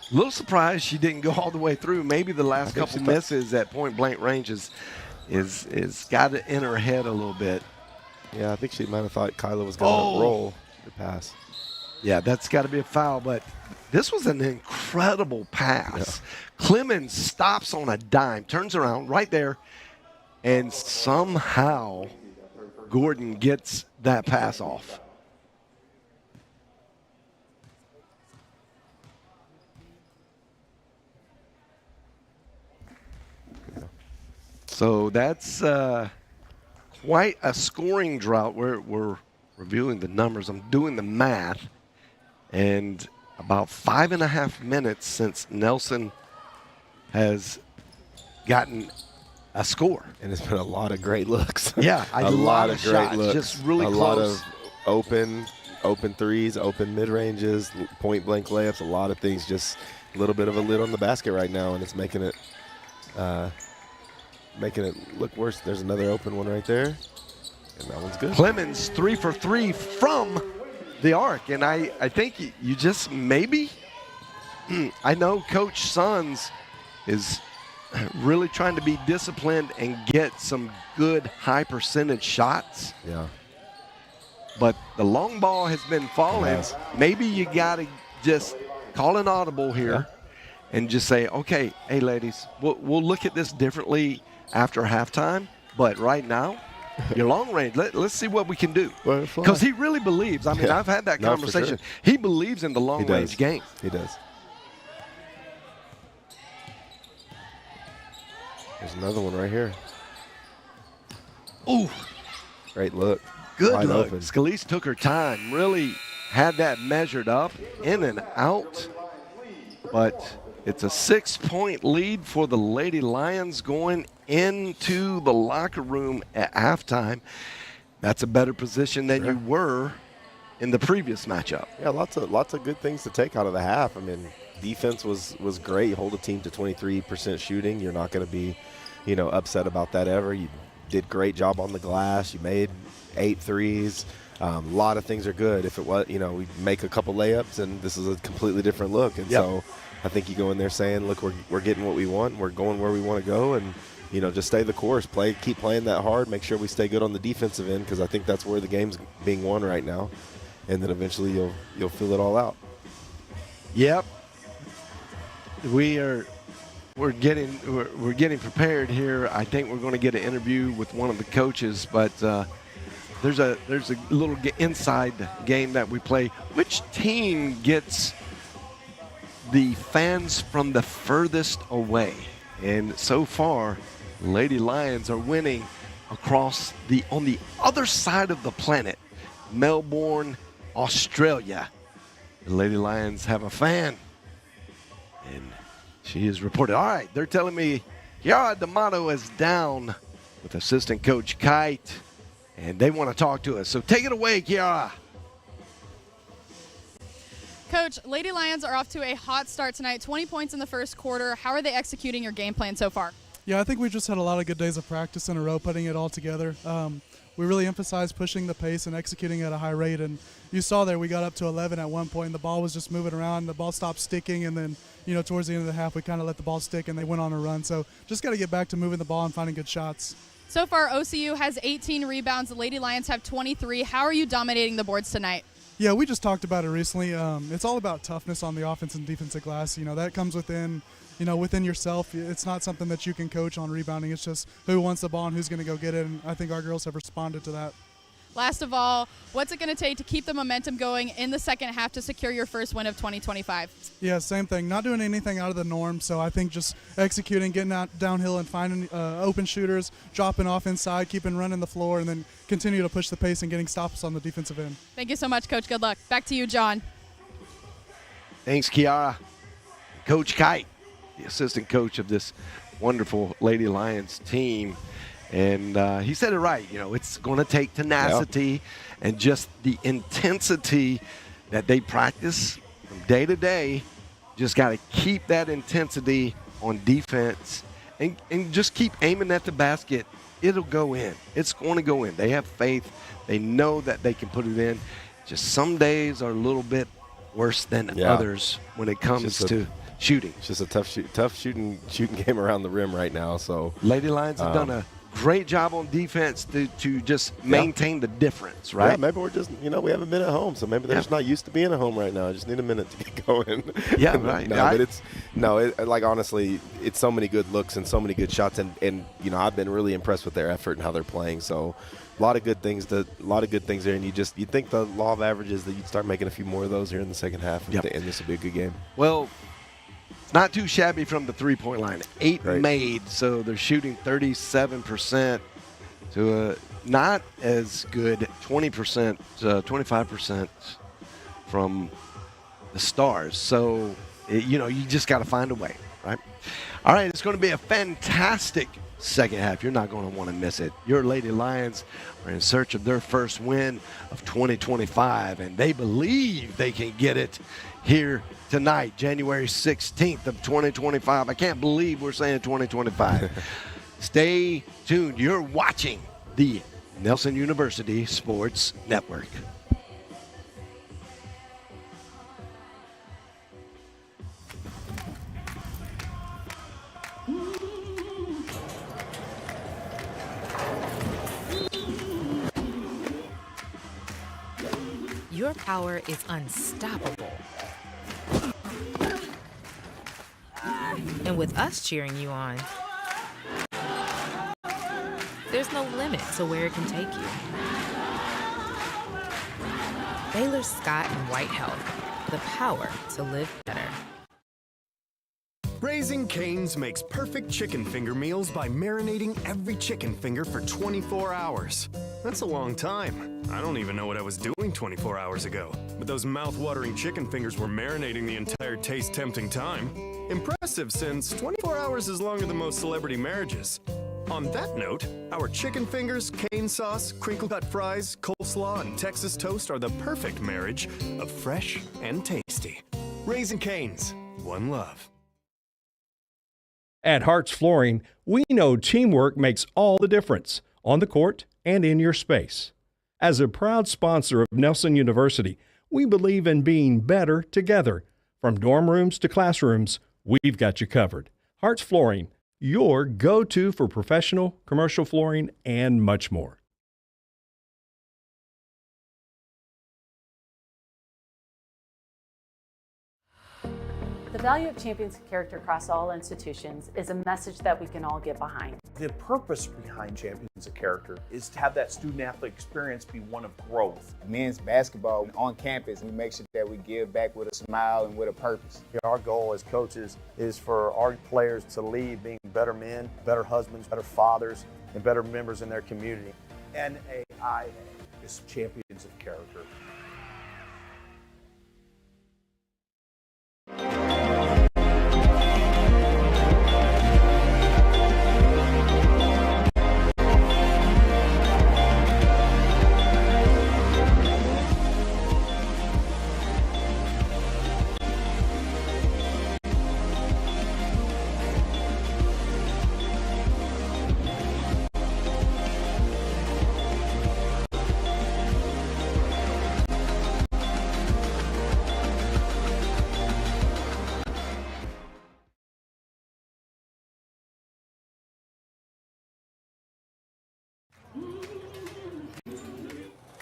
A little surprised she didn't go all the way through. Maybe the last couple misses at point-blank range is got it in her head a little bit. Yeah, I think she might have thought Kyla was going to roll the pass. Yeah, that's got to be a foul, but this was an incredible pass. Yeah. Clemens stops on a dime, turns around right there, and somehow Gordon gets that pass off. So that's quite a scoring drought. We're reviewing the numbers. I'm doing the math. And about 5.5 minutes since Nelson has gotten a score. And it's been a lot of great looks. Yeah, a lot of great looks. Just really close. A lot of open threes, open mid-ranges, point-blank layups, a lot of things. Just a little bit of a lid on the basket right now, and it's making it look worse. There's another open one right there, and that one's good. Clemens 3 for 3 from the arc, and I think you just maybe I know Coach Sons is really trying to be disciplined and get some good high percentage shots. Yeah. But the long ball has been falling. Yes. Maybe you got to just call an audible here and just say, okay, hey, ladies, we'll look at this differently after halftime. But right now, your long range. Let's see what we can do. Butterfly. Because he really believes. I mean, Yeah. I've had that No, for conversation. sure. He believes in the long He range does. game. He does. There's another one right here. Ooh, Great look. good Wide look. open. Scalise took her time, really had that measured up, in and out. But it's a 6-point lead for the Lady Lions going into the locker room at halftime. That's a better position than you were in the previous matchup. Yeah, lots of good things to take out of the half. I mean, defense was great. You hold a team to 23% shooting. You're not going to be, upset about that ever. You did great job on the glass. You made 8 threes. A lot of things are good. If it was, we make a couple layups, and this is a completely different look. And so I think you go in there saying, look, we're getting what we want. We're going where we want to go, and just stay the course. Keep playing that hard. Make sure we stay good on the defensive end, because I think that's where the game's being won right now. And then eventually you'll fill it all out. Yep. We're getting prepared here. I think we're going to get an interview with one of the coaches, but there's a little inside game that we play. Which team gets the fans from the furthest away? And so far, Lady Lions are winning on the other side of the planet, Melbourne, Australia. The Lady Lions have a fan, and she is reported. All right, they're telling me Kiara D'Amato is down with assistant coach Kite, and they want to talk to us. So take it away, Kiara. Coach, Lady Lions are off to a hot start tonight. 20 points in the first quarter. How are they executing your game plan so far? Yeah, I think we just had a lot of good days of practice in a row, putting it all together. We really emphasized pushing the pace and executing at a high rate. And you saw there we got up to 11 at one point. And the ball was just moving around. The ball stopped sticking. And then, towards the end of the half, we kind of let the ball stick and they went on a run. So just got to get back to moving the ball and finding good shots. So far, OCU has 18 rebounds. The Lady Lions have 23. How are you dominating the boards tonight? Yeah, we just talked about it recently. It's all about toughness on the offense and defensive glass. That comes within yourself. It's not something that you can coach on rebounding. It's just who wants the ball and who's going to go get it. And I think our girls have responded to that. Last of all, what's it going to take to keep the momentum going in the second half to secure your first win of 2025? Yeah, same thing. Not doing anything out of the norm. So I think just executing, getting out downhill and finding open shooters, dropping off inside, keeping running the floor, and then continue to push the pace and getting stops on the defensive end. Thank you so much, Coach. Good luck. Back to you, John. Thanks, Kiara. Coach Kite, the assistant coach of this wonderful Lady Lions team. And he said it right. It's going to take tenacity and just the intensity that they practice from day to day. Just got to keep that intensity on defense and just keep aiming at the basket. It'll go in. It's going to go in. They have faith. They know that they can put it in. Just some days are a little bit worse than others when it comes to shooting. It's just a tough shooting game around the rim right now. So Lady Lions have done a great job on defense to just maintain the difference, right? Yeah, maybe we're just, we haven't been at home, so maybe they're just not used to being at home right now. I just need a minute to get going. Yeah, right. But honestly, it's so many good looks and so many good shots, and I've been really impressed with their effort and how they're playing. So a lot of good things there, and you think the law of averages that you'd start making a few more of those here in the second half, and this will be a good game. Well, not too shabby from the three-point line. 8 made, so they're shooting 37% to not as good 20%, 25% from the Stars. So, you just got to find a way, right? All right, it's going to be a fantastic second half. You're not going to want to miss it. Your Lady Lions are in search of their first win of 2025, and they believe they can get it here tonight, January 16th of 2025. I can't believe we're saying 2025. Stay tuned. You're watching the Nelson University Sports Network. Your power is unstoppable. And with us cheering you on, There's no limit to where it can take you. Baylor Scott and White Health, the power to live better. Raising Cane's makes perfect chicken finger meals by marinating every chicken finger for 24 hours. That's a long time. I don't even know what I was doing 24 hours ago. But those mouth-watering chicken fingers were marinating the entire taste-tempting time. Impressive, since 24 hours is longer than most celebrity marriages. On that note, our chicken fingers, cane sauce, crinkle-cut fries, coleslaw, and Texas toast are the perfect marriage of fresh and tasty. Raising Cane's, one love. At Hart's Flooring, we know teamwork makes all the difference on the court and in your space. As a proud sponsor of Nelson University, we believe in being better together. From dorm rooms to classrooms, we've got you covered. Hart's Flooring, your go-to for professional, commercial flooring, and much more. The value of champions character across all institutions is a message that we can all get behind. The purpose behind Champions of Character is to have that student-athlete experience be one of growth. Men's basketball on campus, we make sure that we give back with a smile and with a purpose. Our goal as coaches is for our players to lead being better men, better husbands, better fathers, and better members in their community. NAIA is Champions of Character.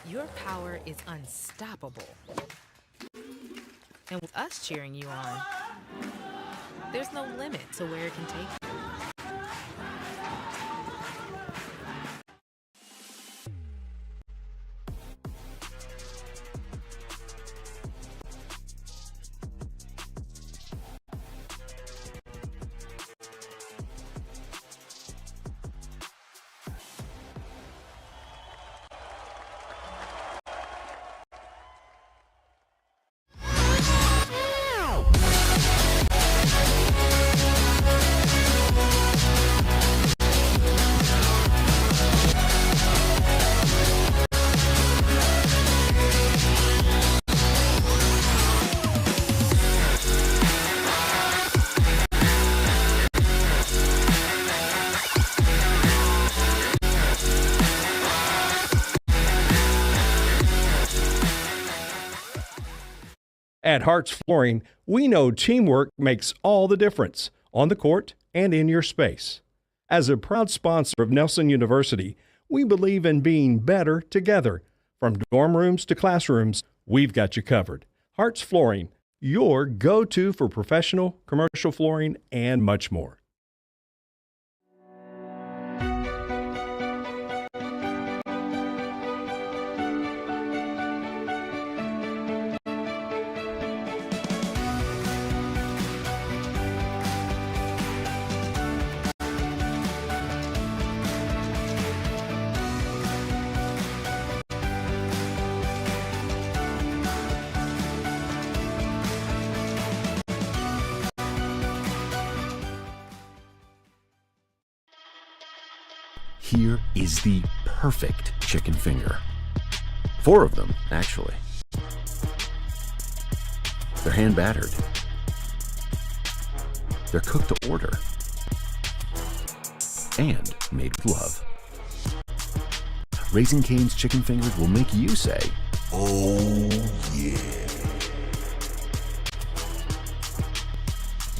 Your power is unstoppable. And with us cheering you on, there's no limit to where it can take you. At Hart's Flooring, we know teamwork makes all the difference on the court and in your space. As a proud sponsor of Nelson University, we believe in being better together. From dorm rooms to classrooms, we've got you covered. Hart's Flooring, your go-to for professional, commercial flooring, and much more. Here is the perfect chicken finger. 4 of them, actually. They're hand battered. They're cooked to order. And made with love. Raising Cane's chicken fingers will make you say, "Oh yeah."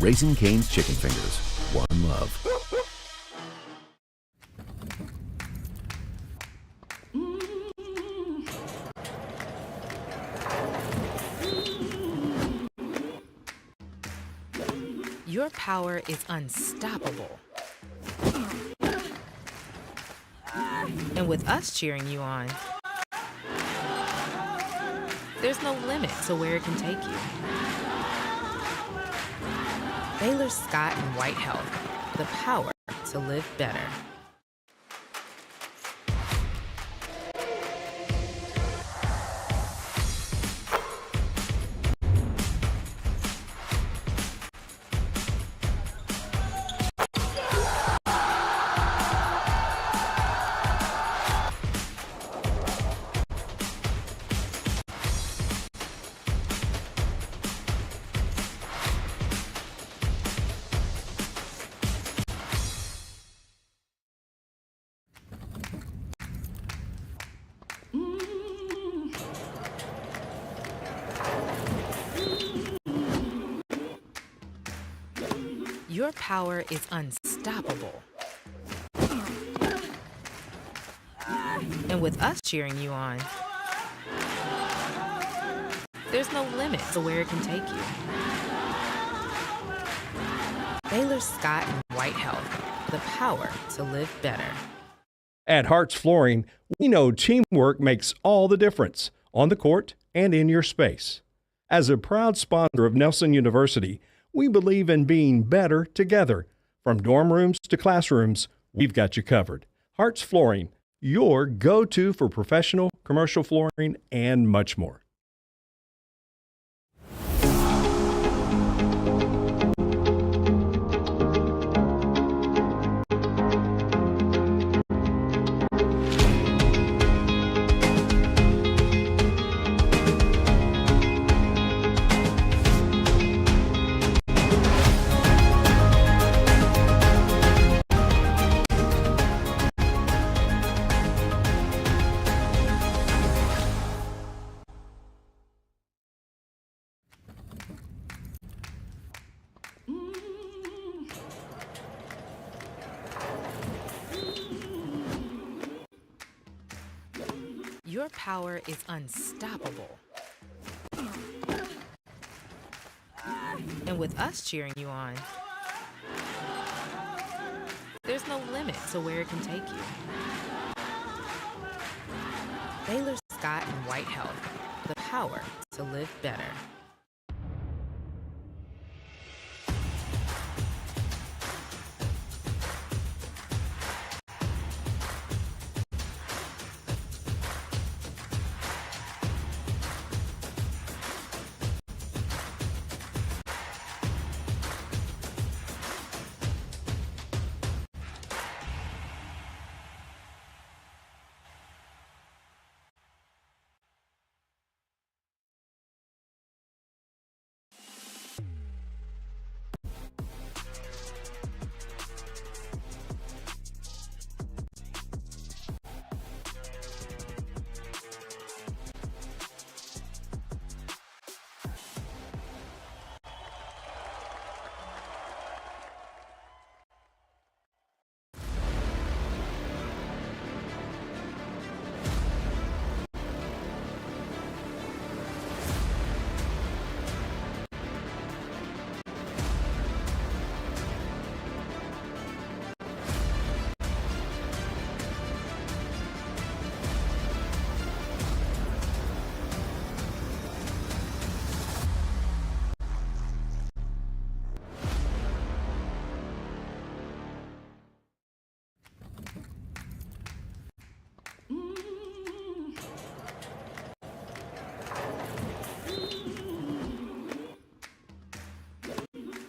Raising Cane's chicken fingers, one love. Your power is unstoppable. And with us cheering you on, there's no limit to where it can take you. Baylor Scott and White Health, the power to live better. Your power is unstoppable. And with us cheering you on, there's no limit to where it can take you. Baylor Scott and White Health, the power to live better. At Hart's Flooring, we know teamwork makes all the difference on the court and in your space. As a proud sponsor of Nelson University, we believe in being better together. From dorm rooms to classrooms, we've got you covered. Hart's Flooring, your go-to for professional, commercial flooring, and much more. Your power is unstoppable. And with us cheering you on, there's no limit to where it can take you. Baylor Scott and White Health, the power to live better.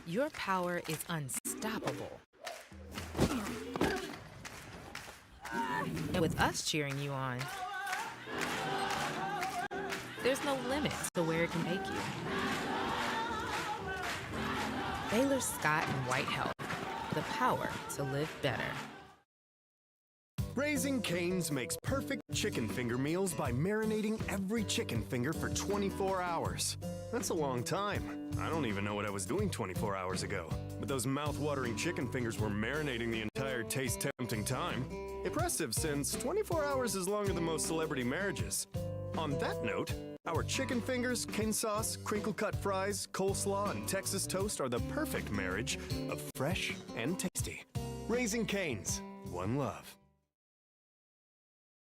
Your power is unstoppable. And with us cheering you on, there's no limit to where it can take you. Baylor Scott and White Health, the power to live better. Raising Cane's makes perfect chicken finger meals by marinating every chicken finger for 24 hours. That's a long time. I don't even know what I was doing 24 hours ago. But those mouth-watering chicken fingers were marinating the entire taste-tempting time. Impressive, since 24 hours is longer than most celebrity marriages. On that note, our chicken fingers, cane sauce, crinkle-cut fries, coleslaw, and Texas toast are the perfect marriage of fresh and tasty. Raising Cane's, one love.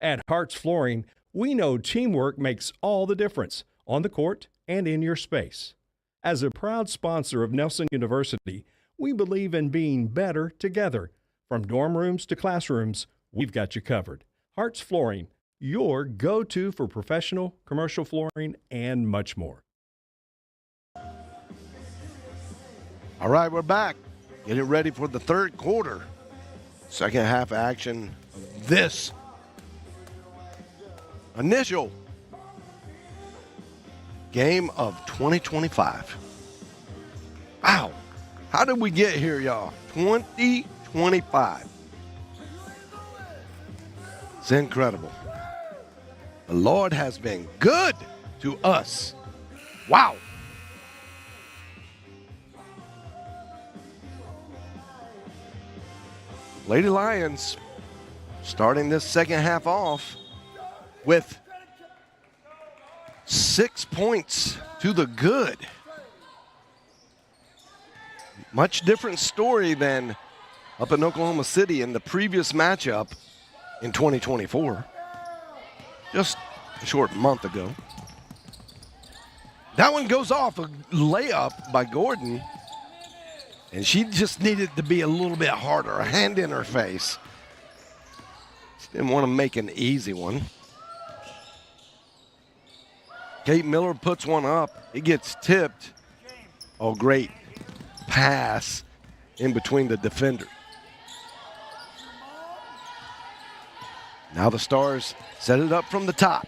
At Hart's Flooring, we know teamwork makes all the difference on the court and in your space. As a proud sponsor of Nelson University, we believe in being better together. From dorm rooms to classrooms, we've got you covered. Hart's Flooring, your go-to for professional, commercial flooring, and much more. All right, we're back. Getting ready for the third quarter. Second half action of this initial game of 2025. Wow. How did we get here, y'all? 2025. It's incredible. The Lord has been good to us. Wow. Lady Lions starting this second half off with 6 points to the good. Much different story than up in Oklahoma City in the previous matchup in 2024, just a short month ago. That one goes off a layup by Gordon, and she just needed to be a little bit harder, a hand in her face. She didn't want to make an easy one. Kate Miller puts one up. It gets tipped. Oh, great pass in between the defender. Now the Stars set it up from the top.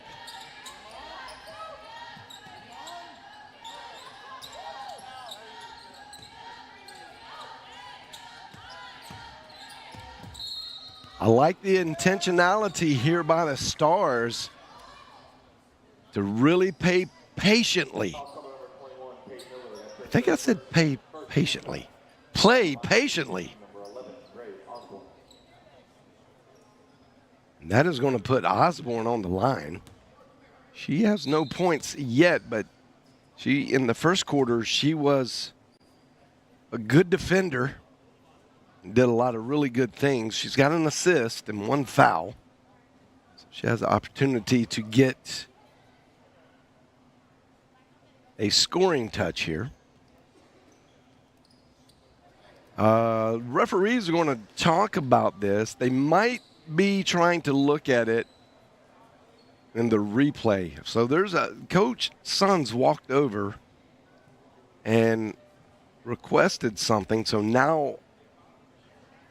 I like the intentionality here by the Stars to really pay patiently. I think I said pay patiently. Play patiently. And that is going to put Osborne on the line. She has no points yet, but in the first quarter, she was a good defender. Did a lot of really good things. She's got an assist and one foul. So she has the opportunity to get a scoring touch here. Referees are going to talk about this. They might be trying to look at it in the replay. So there's Coach Sons walked over and requested something. So now,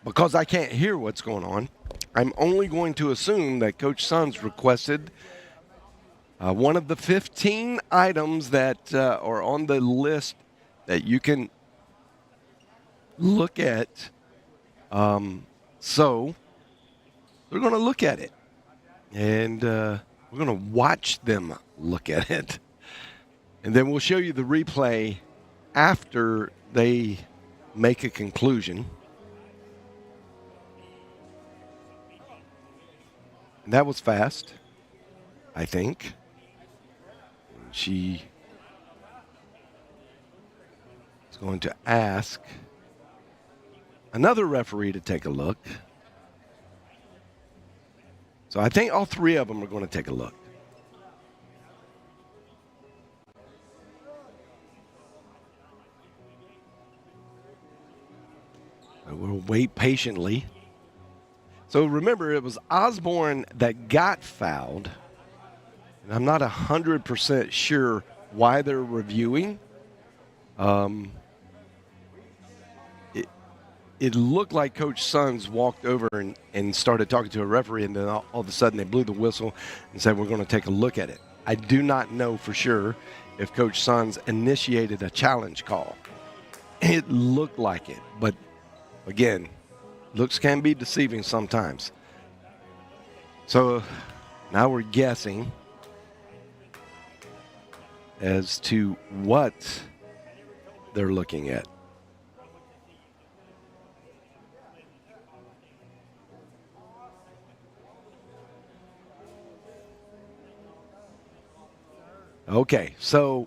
because I can't hear what's going on, I'm only going to assume that Coach Sons requested one of the 15 items that are on the list that you can look at. So they're going to look at it, and we're going to watch them look at it. And then we'll show you the replay after they make a conclusion. And that was fast, I think. She is going to ask another referee to take a look. So I think all three of them are going to take a look. We'll wait patiently. So remember, it was Osborne that got fouled. And I'm not 100% sure why they're reviewing. It looked like Coach Sons walked over and started talking to a referee, and then all of a sudden they blew the whistle and said, we're going to take a look at it. I do not know for sure if Coach Sons initiated a challenge call. It looked like it, but again, looks can be deceiving sometimes. So now we're guessing as to what they're looking at. Okay, so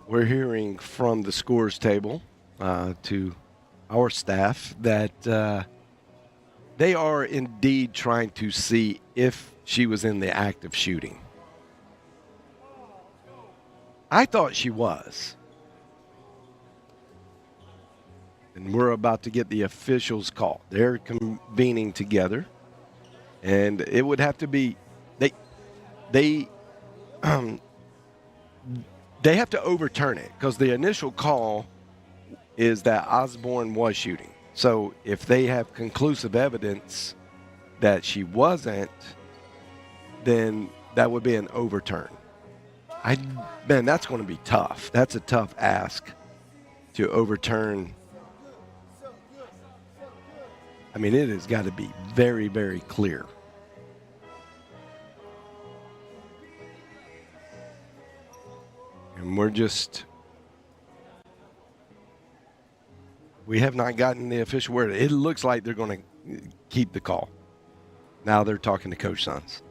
we're hearing from the scores table to our staff that They are indeed trying to see if she was in the act of shooting. I thought she was. And we're about to get the officials' call. They're convening together. And it would have to be they have to overturn it because the initial call is that Osborne was shooting. So if they have conclusive evidence that she wasn't, then that would be an overturn. Man, that's going to be tough. That's a tough ask to overturn. I mean, it has got to be very, very clear. And we have not gotten the official word. It looks like they're going to keep the call. Now they're talking to Coach Sons.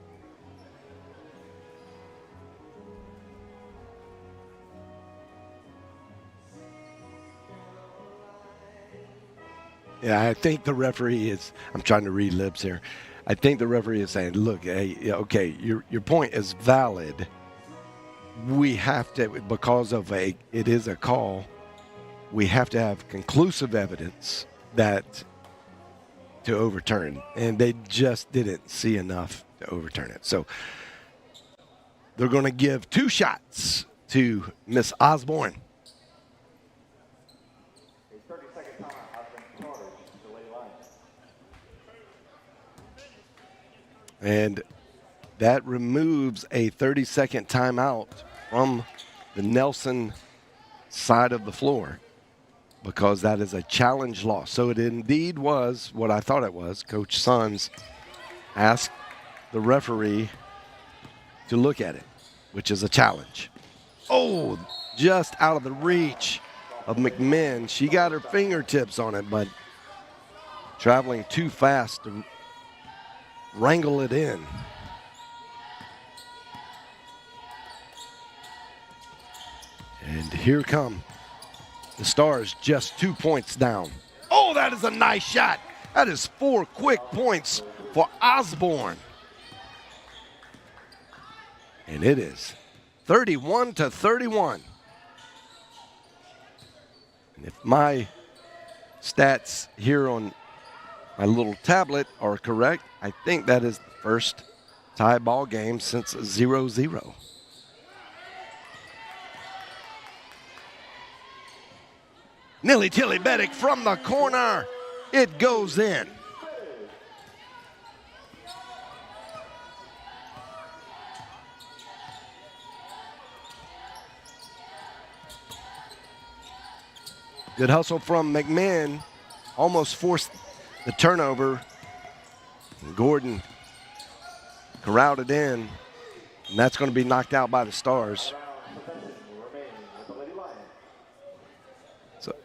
Yeah, I think the referee is, I'm trying to read lips here. I think the referee is saying, look, hey, okay, your point is valid. We have to, because of it is a call, we have to have conclusive evidence that to overturn. And they just didn't see enough to overturn it. So they're going to give 2 shots to Miss Osborne. And that removes a 30-second timeout from the Nelson side of the floor because that is a challenge loss. So it indeed was what I thought it was. Coach Sons asked the referee to look at it, which is a challenge. Oh, just out of the reach of McMinn. She got her fingertips on it, but traveling too fast to wrangle it in. And here come the Stars, just 2 points down. Oh, that is a nice shot. That is 4 quick points for Osborne. And it is 31-31. And if my stats here on my little tablet are correct, I think that is the first tie ball game since 0-0. Nilly Tilly Beddick from the corner. It goes in. Good hustle from McMahon. Almost forced the turnover. And Gordon corralled it in. And that's going to be knocked out by the Stars. So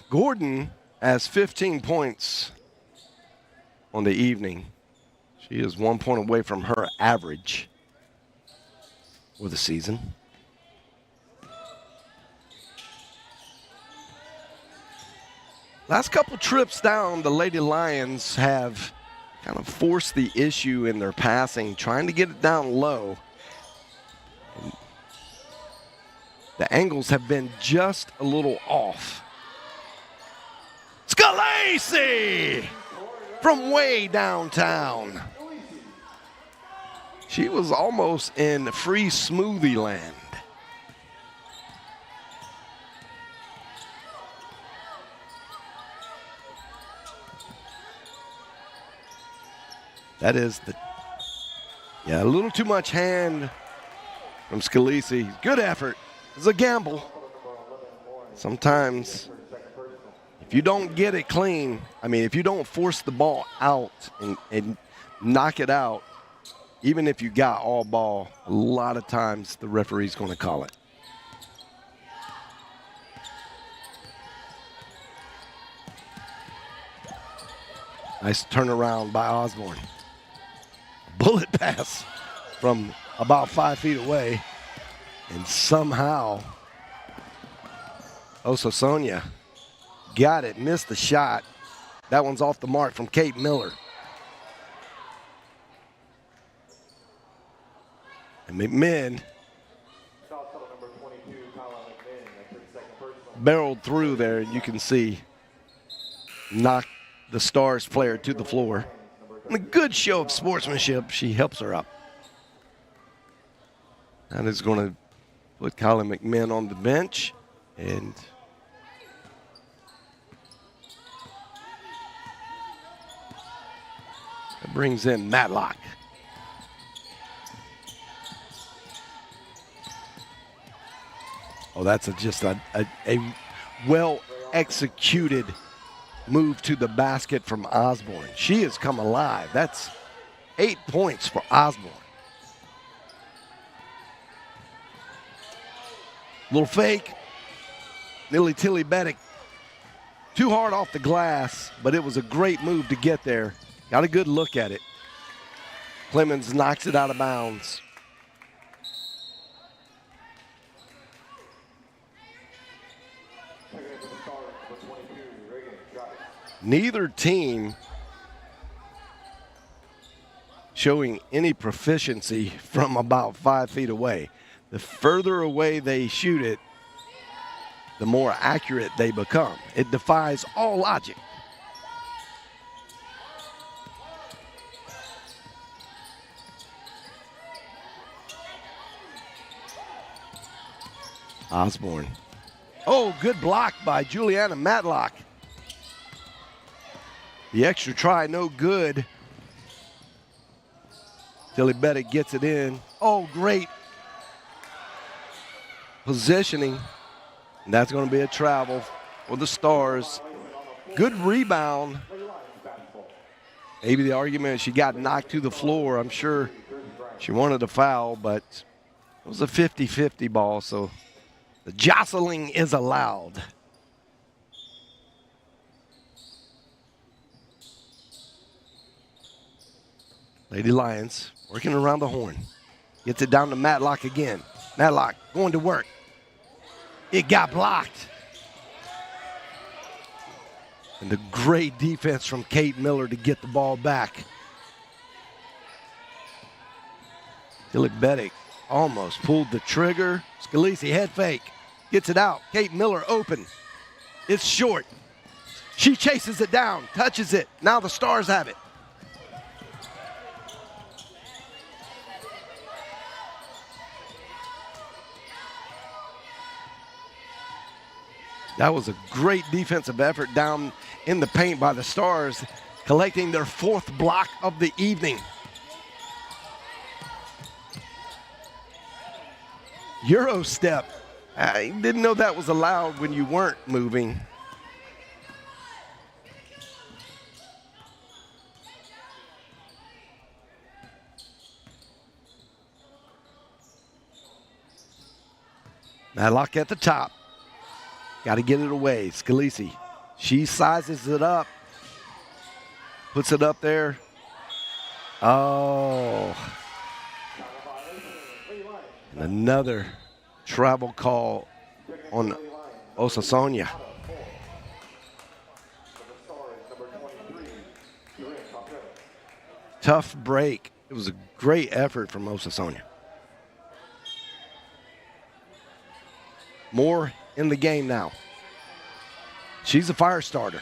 Gordon has 15 points on the evening. She is 1 point away from her average for the season. Last couple trips down, the Lady Lions have kind of forced the issue in their passing, trying to get it down low. And the angles have been just a little off. Scalise from way downtown. She was almost in free smoothie land. That is a little too much hand from Scalise. Good effort. It's a gamble. Sometimes if you don't get it clean, if you don't force the ball out and knock it out, even if you got all ball, a lot of times the referee's going to call it. Nice turnaround by Osborne. Bullet pass from about 5 feet away. And somehow Osasonia got it, missed the shot. That one's off the mark from Kate Miller. And McMinn barreled through there, and you can see knocked the Stars player to the floor. And a good show of sportsmanship. She helps her up. That is going to put Colin McMinn on the bench, and that brings in Matlock. Oh, that's just a well-executed move to the basket from Osborne. She has come alive. That's 8 points for Osborne. Little fake. Nilly Tilly Bettick. Too hard off the glass, but it was a great move to get there. Got a good look at it. Clemens knocks it out of bounds. Neither team showing any proficiency from about 5 feet away. The further away they shoot it, the more accurate they become. It defies all logic. Osborne. Oh, good block by Juliana Matlock. The extra try, no good. Tilly Bettick gets it in. Oh, great positioning. And that's going to be a travel for the Stars. Good rebound. Maybe the argument is she got knocked to the floor. I'm sure she wanted a foul, but it was a 50-50 ball, so the jostling is allowed. Lady Lions working around the horn. Gets it down to Matlock again. Matlock going to work. It got blocked. And the great defense from Kate Miller to get the ball back. Tilly Bettick almost pulled the trigger. Scalisi head fake. Gets it out. Kate Miller open. It's short. She chases it down. Touches it. Now the Stars have it. That was a great defensive effort down in the paint by the Stars, collecting their 4th block of the evening. Euro step. I didn't know that was allowed when you weren't moving. Matlock at the top. Got to get it away. Scalisi. She sizes it up. Puts it up there. Oh. And another travel call on Osasonia. Tough break. It was a great effort from Osasonia. More in the game now. She's a fire starter.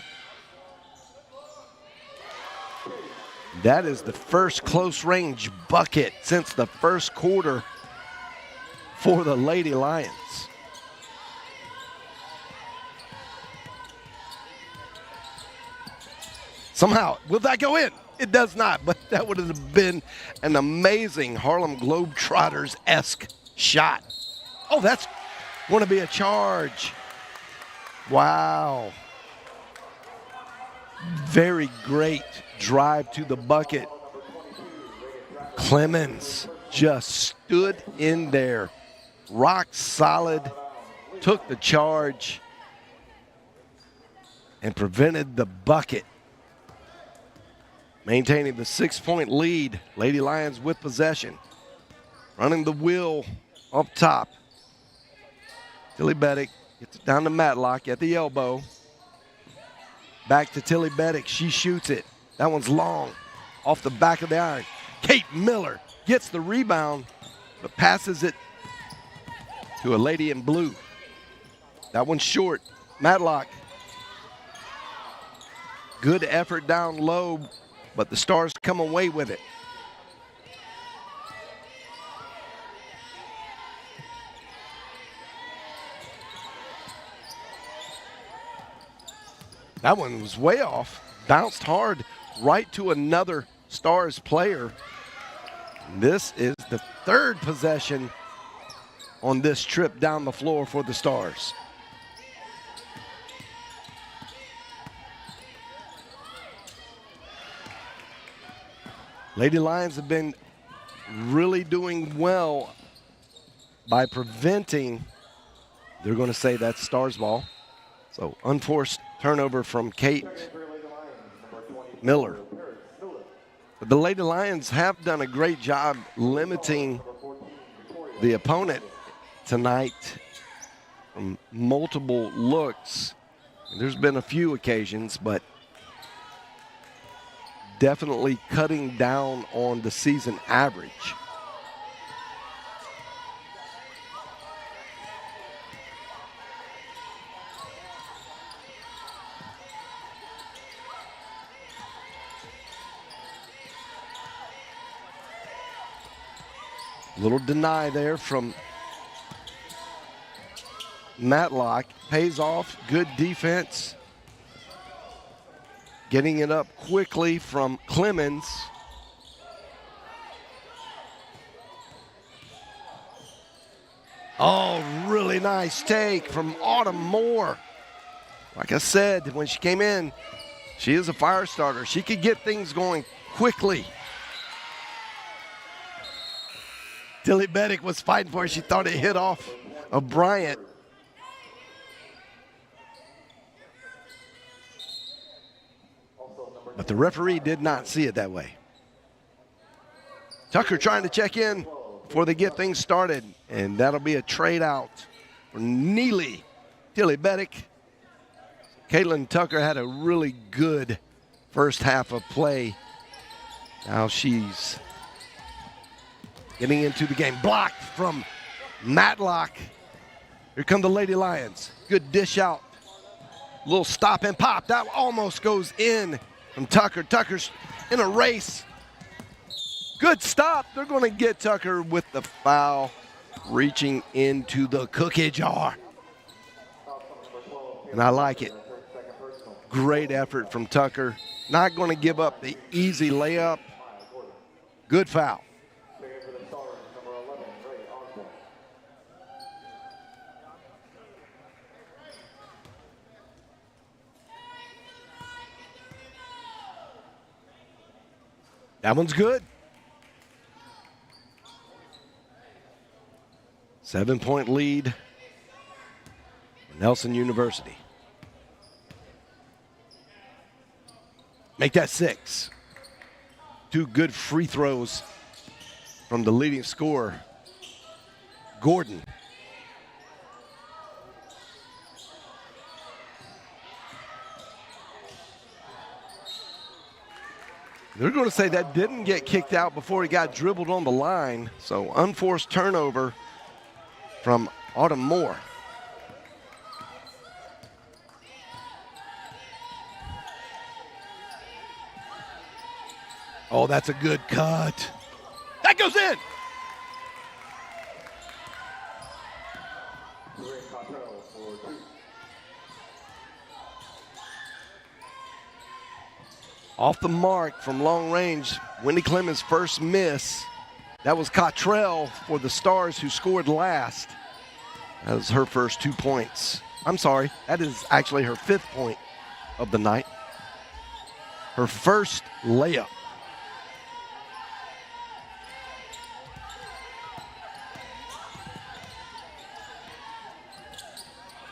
That is the first close range bucket since the first quarter for the Lady Lions. Somehow, will that go in? It does not, but that would have been an amazing Harlem Globetrotters-esque shot. Oh, that's going to be a charge. Wow. Very great drive to the bucket. Clemens just stood in there, rock solid, took the charge, and prevented the bucket. Maintaining the 6-point lead, Lady Lions with possession. Running the wheel up top. Tilly Bettick gets it down to Matlock at the elbow. Back to Tilly Beddick. She shoots it. That one's long. Off the back of the iron. Kate Miller gets the rebound, but passes it to a lady in blue. That one's short. Matlock. Good effort down low, but the Stars come away with it. That one was way off. Bounced hard right to another Stars player. This is the third possession on this trip down the floor for the Stars. Lady Lions have been really doing well by preventing, they're going to say that's Stars ball. So unforced turnover from Kate Miller. But the Lady Lions have done a great job limiting the opponent tonight from multiple looks. There's been a few occasions, but definitely cutting down on the season average. Little deny there from Matlock. Pays off. Good defense. Getting it up quickly from Clemens. Oh, really nice take from Autumn Moore. Like I said, when she came in, she is a fire starter. She could get things going quickly. Tilly Beddick was fighting for it. She thought it hit off of Bryant. But the referee did not see it that way. Tucker trying to check in before they get things started, and that'll be a trade out for Neely. Tilly Beddick. Caitlin Tucker had a really good first half of play. Now she's getting into the game. Blocked from Matlock. Here come the Lady Lions. Good dish out. Little stop and pop. That almost goes in from Tucker. Tucker's in a race. Good stop. They're going to get Tucker with the foul, reaching into the cookie jar. And I like it. Great effort from Tucker. Not going to give up the easy layup. Good foul. That one's good. 7-point lead for Nelson University. Make that 6. 2 good free throws from the leading scorer, Gordon. They're going to say that didn't get kicked out before he got dribbled on the line. So unforced turnover from Autumn Moore. Oh, that's a good cut. That goes in. Off the mark from long range, Wendy Clemens' first miss. That was Cottrell for the Stars, who scored last. That was her first 2 points. I'm sorry, that is actually her 5th point of the night. Her first layup.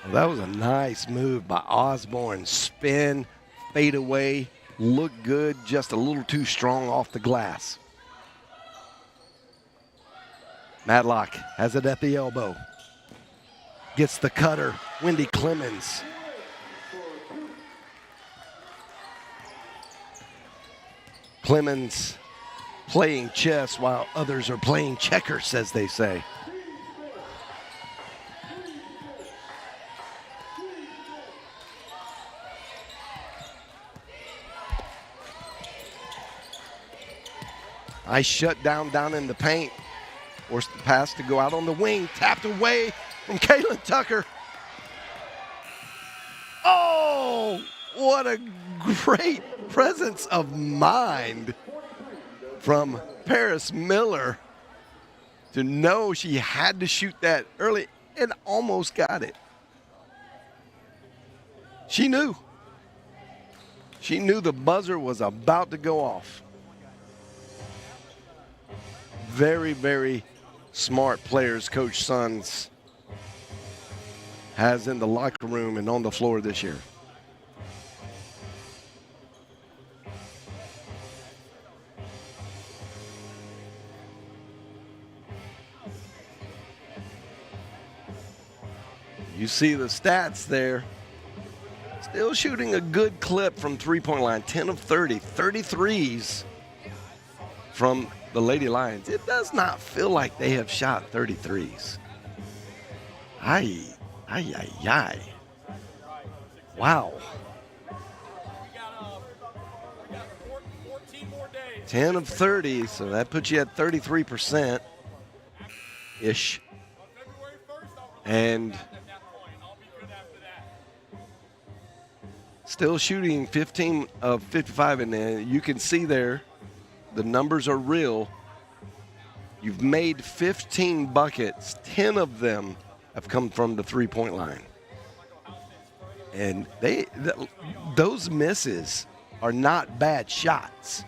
Well, that was a nice move by Osborne. Spin, fade away. Looked good, just a little too strong off the glass. Matlock has it at the elbow. Gets the cutter, Wendy Clemens. Clemens playing chess while others are playing checkers, as they say. Nice shutdown down in the paint. Forced the pass to go out on the wing. Tapped away from Kaylin Tucker. Oh, what a great presence of mind from Paris Miller to know she had to shoot that early and almost got it. She knew. She knew the buzzer was about to go off. Very, very smart players Coach Sons has in the locker room and on the floor this year. You see the stats there. Still shooting a good clip from three-point line, 10 of 30, 33s from the Lady Lions. It does not feel like they have shot 33s. Ay. 'Wow. 10 of 30, so that puts you at 33%-ish. And still shooting 15 of 55, and you can see there, the numbers are real. You've made 15 buckets. 10 of them have come from the three-point line. And those misses are not bad shots.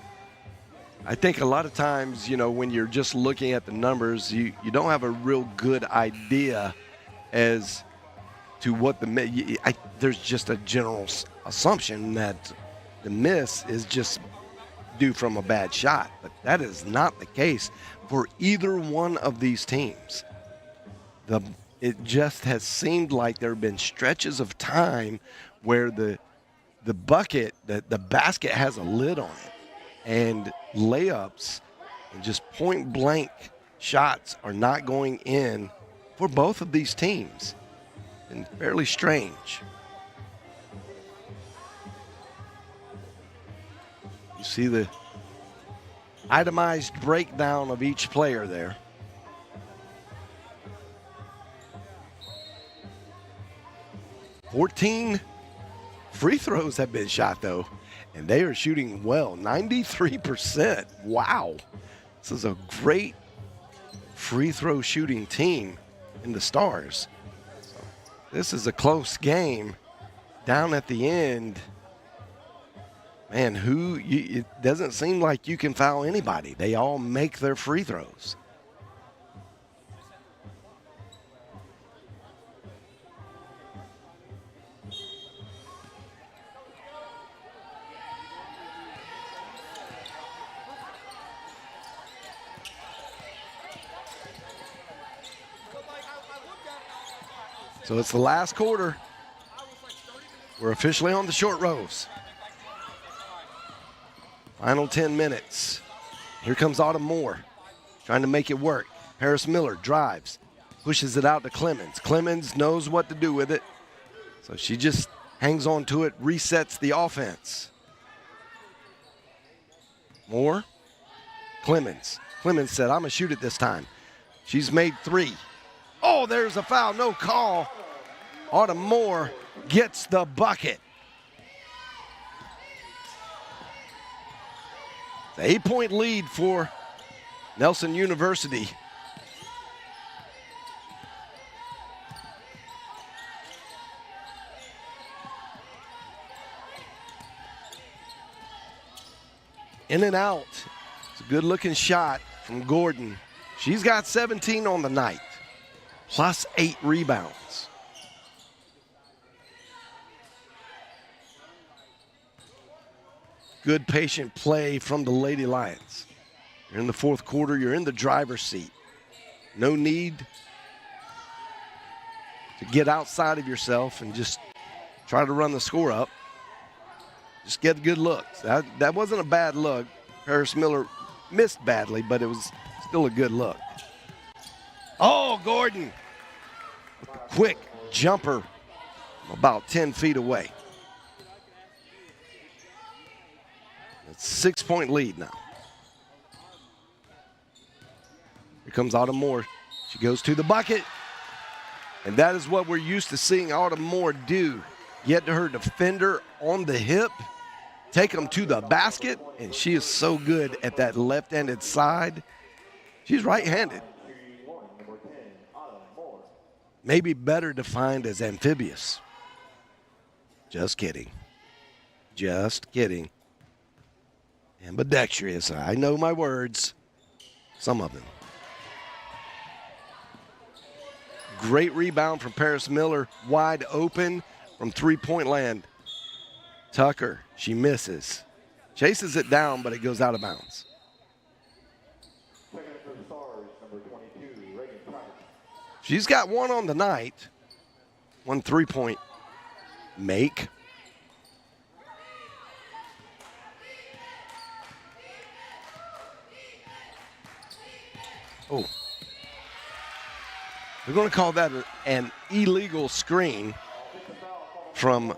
I think a lot of times, when you're just looking at the numbers, you don't have a real good idea as to what there's just a general assumption that the miss is just due from a bad shot, but that is not the case for either one of these teams. It just has seemed like there have been stretches of time where the bucket, the basket has a lid on it, and layups and just point blank shots are not going in for both of these teams. And fairly strange. You see the itemized breakdown of each player there. "14 free throws have been shot, though, and they are shooting well, 93%. Wow. This is a great free throw shooting team in the Stars. This is a close game down at the end. Man, it doesn't seem like you can foul anybody. They all make their free throws. So it's the last quarter. We're officially on the short rows. Final 10 minutes. Here comes Autumn Moore trying to make it work. Paris Miller drives, pushes it out to Clemens. Clemens knows what to do with it. So she just hangs on to it, resets the offense. Moore, Clemens. Clemens said, "I'm going to shoot it this time." She's made 3. Oh, there's a foul, no call. Autumn Moore gets the bucket. The 8-point lead for Nelson University. In and out. It's a good-looking shot from Gordon. She's got 17 on the night, plus 8 rebounds. Good patient play from the Lady Lions. You're in the fourth quarter. You're in the driver's seat. No need to get outside of yourself and just try to run the score up. Just get good looks. That wasn't a bad look. Paris Miller missed badly, but it was still a good look. Oh, Gordon. Quick jumper about 10 feet away. It's a 6-point lead now. Here comes Autumn Moore. She goes to the bucket. And that is what we're used to seeing Autumn Moore do. Get to her defender on the hip, take them to the basket, and she is so good at that left-handed side. She's right-handed. Maybe better defined as amphibious. Just kidding. Just kidding. Ambidextrous. I know my words. Some of them. Great rebound from Paris Miller. Wide open from three-point land. Tucker, she misses. Chases it down, but it goes out of bounds. She's got one on the night. One three-point make. Oh. We're going to call that an illegal screen from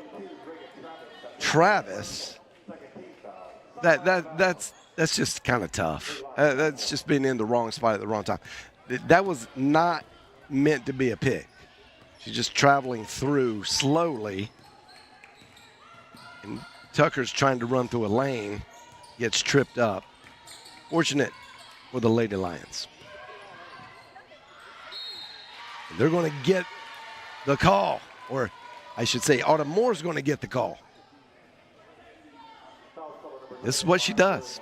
Travis. That's just kind of tough. That's just being in the wrong spot at the wrong time. That was not meant to be a pick. She's just traveling through slowly. And Tucker's trying to run through a lane, gets tripped up. Fortunate for the Lady Lions. They're going to get the call, or I should say Autumn Moore's going to get the call. This is what she does.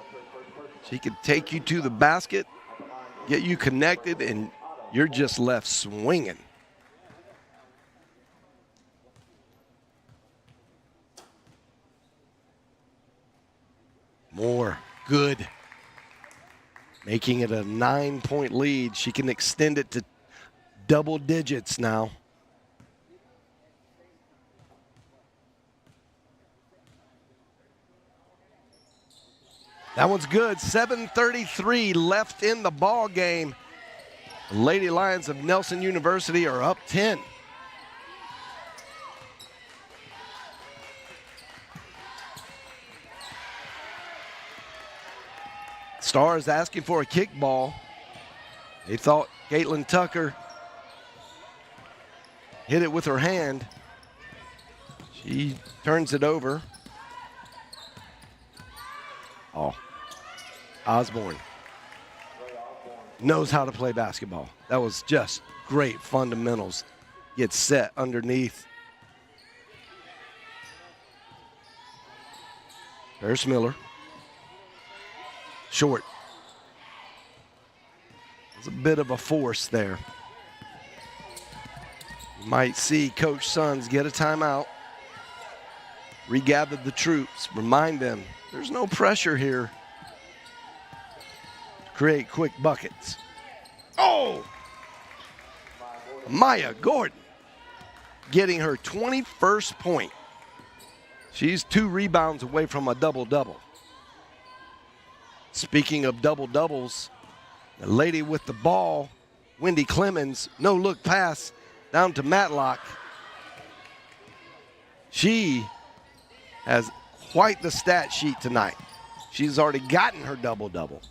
She can take you to the basket, get you connected, and you're just left swinging. Moore, good. Making it a 9-point lead. She can extend it to double digits now. That one's good. 7:33 left in the ball game. The Lady Lions of Nelson University are up 10. Stars asking for a kickball. They thought Caitlin Tucker hit it with her hand. She turns it over. Oh, Osborne knows how to play basketball. That was just great fundamentals. Gets set underneath. Paris Miller. Short. There's a bit of a force there. You might see Coach Sons get a timeout, regather the troops, remind them there's no pressure here to create quick buckets. Oh! Maya Gordon getting her 21st point. She's 2 rebounds away from a double-double. Speaking of double-doubles, the lady with the ball, Wendy Clemens, no-look pass down to Matlock. She has quite the stat sheet tonight. She's already gotten her double-double.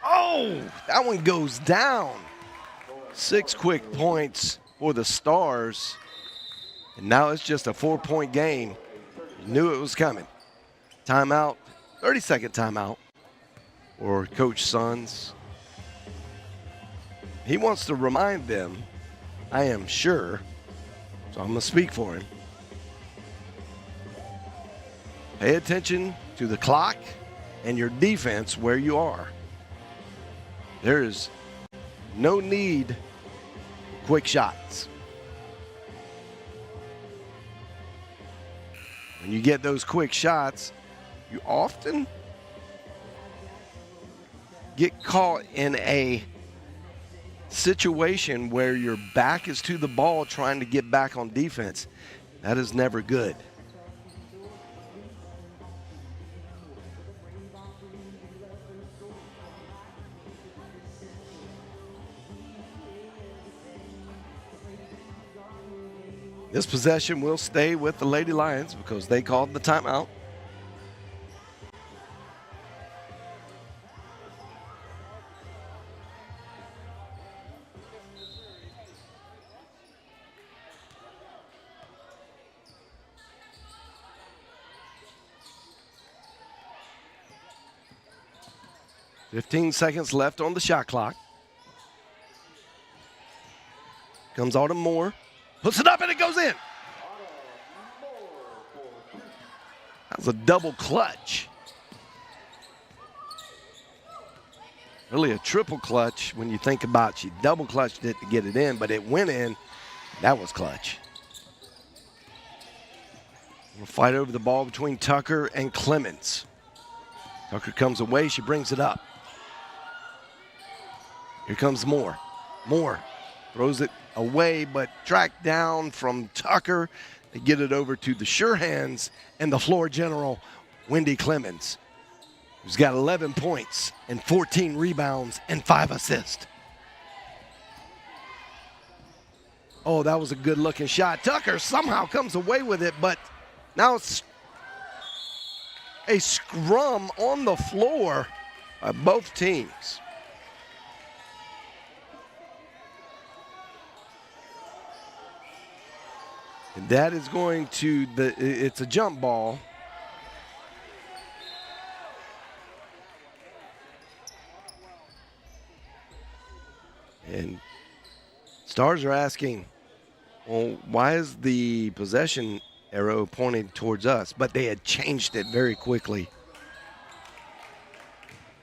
Oh, that one goes down. 6 quick points for the Stars. And now it's just a 4-point game. You knew it was coming. Timeout, 30-second timeout for Coach Sons. He wants to remind them, I am sure, so I'm going to speak for him. Pay attention to the clock and your defense where you are. There is no need for quick shots. When you get those quick shots, you often get caught in a situation where your back is to the ball trying to get back on defense. That is never good. This possession will stay with the Lady Lions because they called the timeout. .15 seconds left on the shot clock. Comes Autumn Moore. Puts it up and it goes in. That was a double clutch. Really a triple clutch when you think about it. She double clutched it to get it in, but it went in. That was clutch. We'll fight over the ball between Tucker and Clemens. Tucker comes away. She brings it up. Here comes Moore. Moore throws it away, but tracked down from Tucker. They get it over to the sure hands and the floor general, Wendy Clemens, who's got 11 points and 14 rebounds and 5 assists. Oh, that was a good-looking shot. Tucker somehow comes away with it, but now it's a scrum on the floor by both teams. And that is going to, it's a jump ball. And Stars are asking, well, why is the possession arrow pointing towards us? But they had changed it very quickly.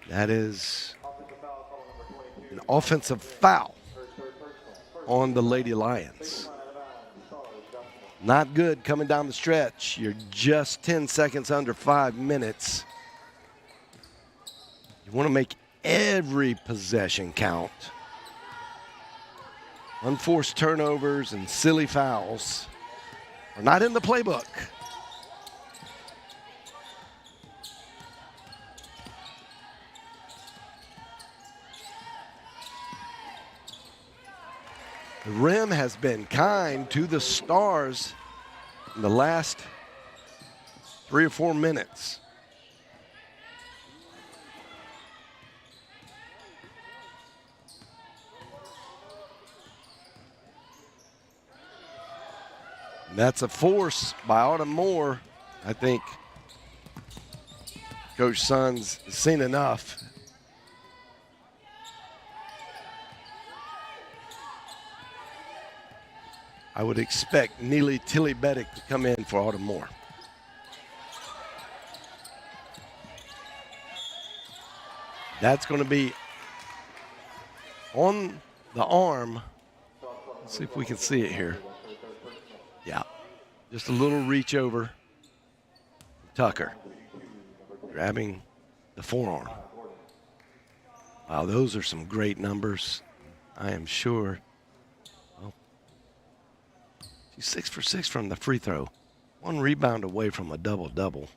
That is an offensive foul on the Lady Lions. Not good coming down the stretch. You're just 10 seconds under 5 minutes. You want to make every possession count. Unforced turnovers and silly fouls are not in the playbook. The rim has been kind to the Stars in the last 3 or 4 minutes. And that's a force by Autumn Moore. I think Coach Sun's seen enough. I would expect Neely Tilly-Beddick to come in for Autumn Moore. That's going to be on the arm. Let's see if we can see it here. Yeah, just a little reach over. Tucker grabbing the forearm. Wow, those are some great numbers, I am sure. She's 6 for 6 from the free throw. 1 rebound away from a double-double.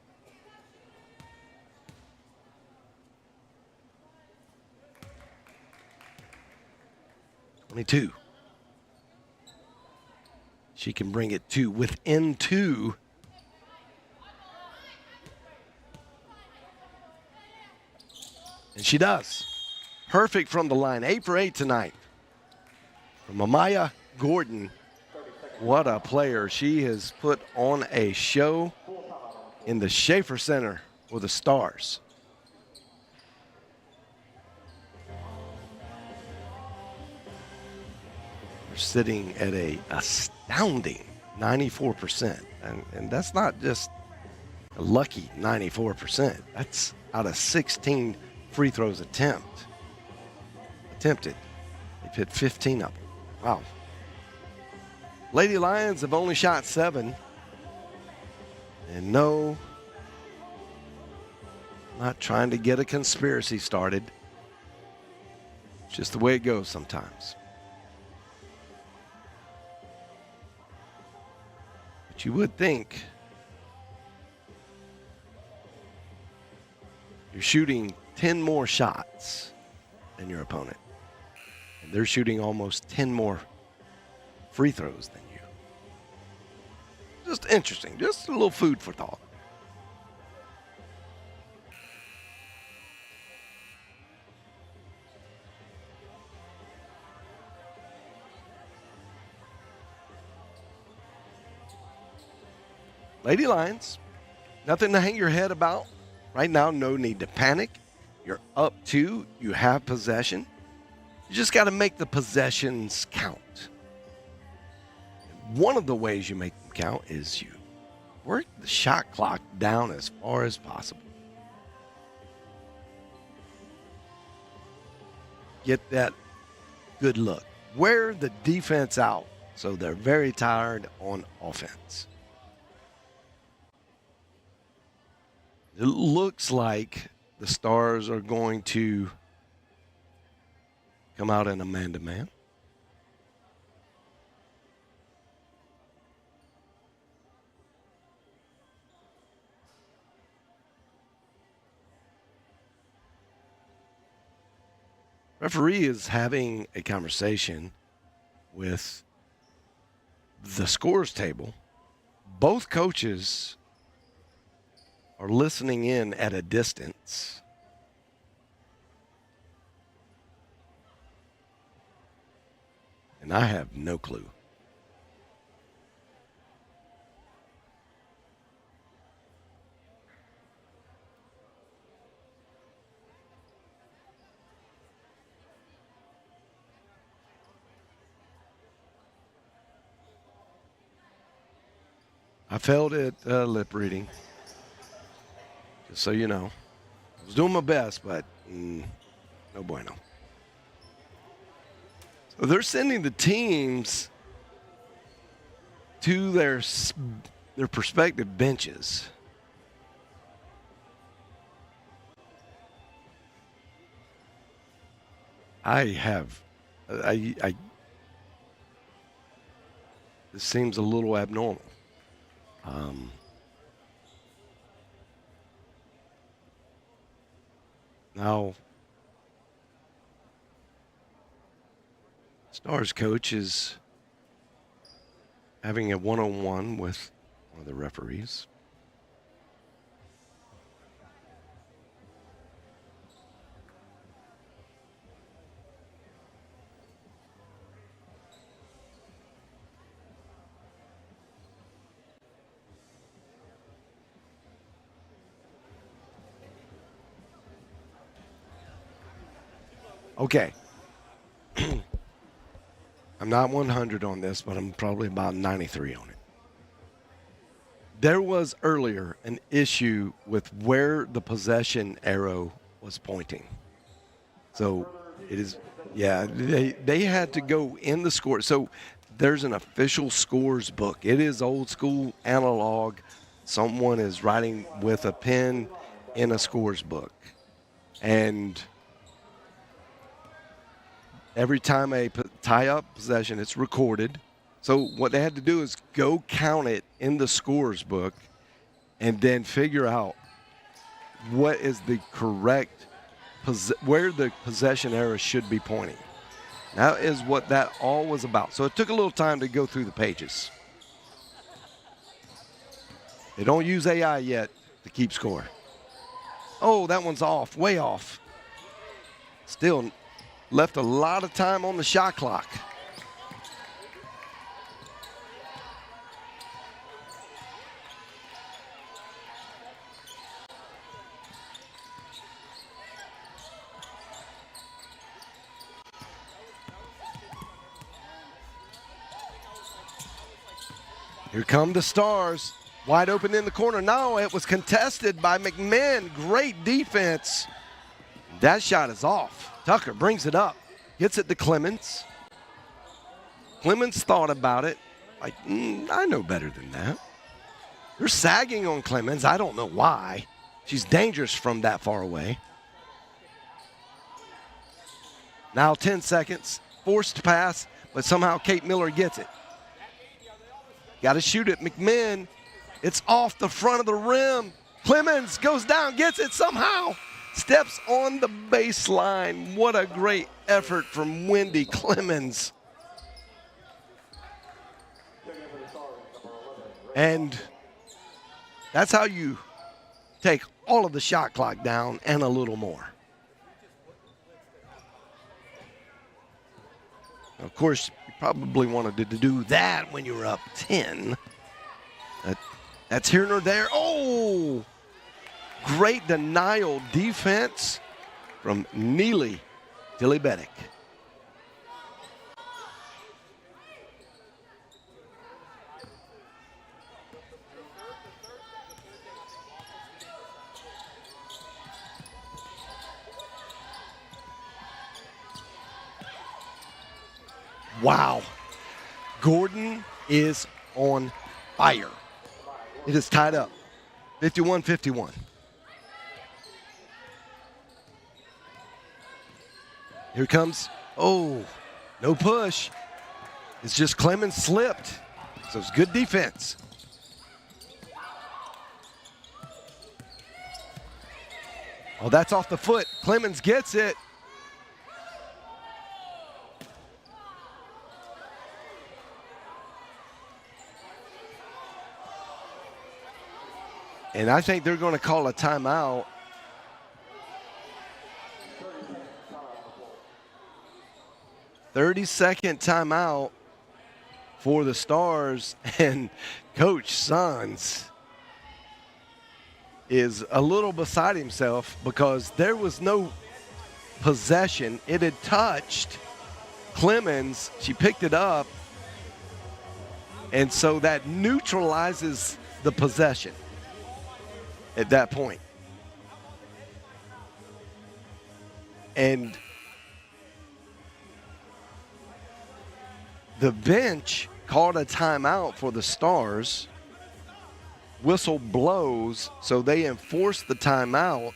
.22. She can bring it to within 2. And she does. Perfect from the line. 8 for 8 tonight. From Amaya Gordon. What a player. She has put on a show in the Schaefer Center for the Stars. They're sitting at a astounding 94%. And that's not just a lucky 94%. That's out of 16 free throws attempted. They've hit 15 of them. Wow. Lady Lions have only shot 7. And no, not trying to get a conspiracy started. It's just the way it goes sometimes. But you would think you're shooting 10 more shots than your opponent. And they're shooting almost 10 more free throws than you. Just interesting. Just a little food for thought. Lady Lions, nothing to hang your head about. Right now, no need to panic. You're up 2. You have possession. You just got to make the possessions count. One of the ways you make them count is you work the shot clock down as far as possible. Get that good look. Wear the defense out so they're very tired on offense. It looks like the Stars are going to come out in a man-to-man. Referee is having a conversation with the scores table. Both coaches are listening in at a distance. And I have no clue. I failed at lip reading. Just so you know. I was doing my best, but no bueno. So they're sending the teams to their prospective benches. This seems a little abnormal. Now, Stars coach is having a one-on-one with one of the referees. Okay. I'm not 100 on this, but I'm probably about 93 on it. There was earlier an issue with where the possession arrow was pointing. So it is, yeah, they had to go in the score. So there's an official scores book. It is old school analog. Someone is writing with a pen in a scores book. And every time a tie-up possession, it's recorded. So what they had to do is go count it in the scores book and then figure out what is the correct, where the possession arrow should be pointing. That is what that all was about. So it took a little time to go through the pages. They don't use AI yet to keep score. Oh, that one's off, way off. Still left a lot of time on the shot clock. Here come the Stars. Wide open in the corner. No, it was contested by McMahon. Great defense. That shot is off. Tucker brings it up. Gets it to Clemens. Clemens thought about it. Like, I know better than that. They're sagging on Clemens. I don't know why. She's dangerous from that far away. Now 10 seconds. Forced pass, but somehow Kate Miller gets it. Got to shoot it. McMahon. It's off the front of the rim. Clemens goes down, gets it somehow. Steps on the baseline. What a great effort from Wendy Clemens. And that's how you take all of the shot clock down and a little more. Of course, you probably wanted to do that when you were up 10. That's here nor there. Oh! Great denial defense from Neely Dilibetic. Wow. Gordon is on fire. It is tied up, 51-51. Here comes, oh, no push. It's just Clemens slipped. So it's good defense. Oh, that's off the foot. Clemens gets it. And I think they're going to call a timeout. "30-second timeout for the Stars," and Coach Sons is a little beside himself because there was no possession. It had touched Clemens. She picked it up, and so that neutralizes the possession at that point. And the bench called a timeout for the Stars. Whistle blows, so they enforce the timeout.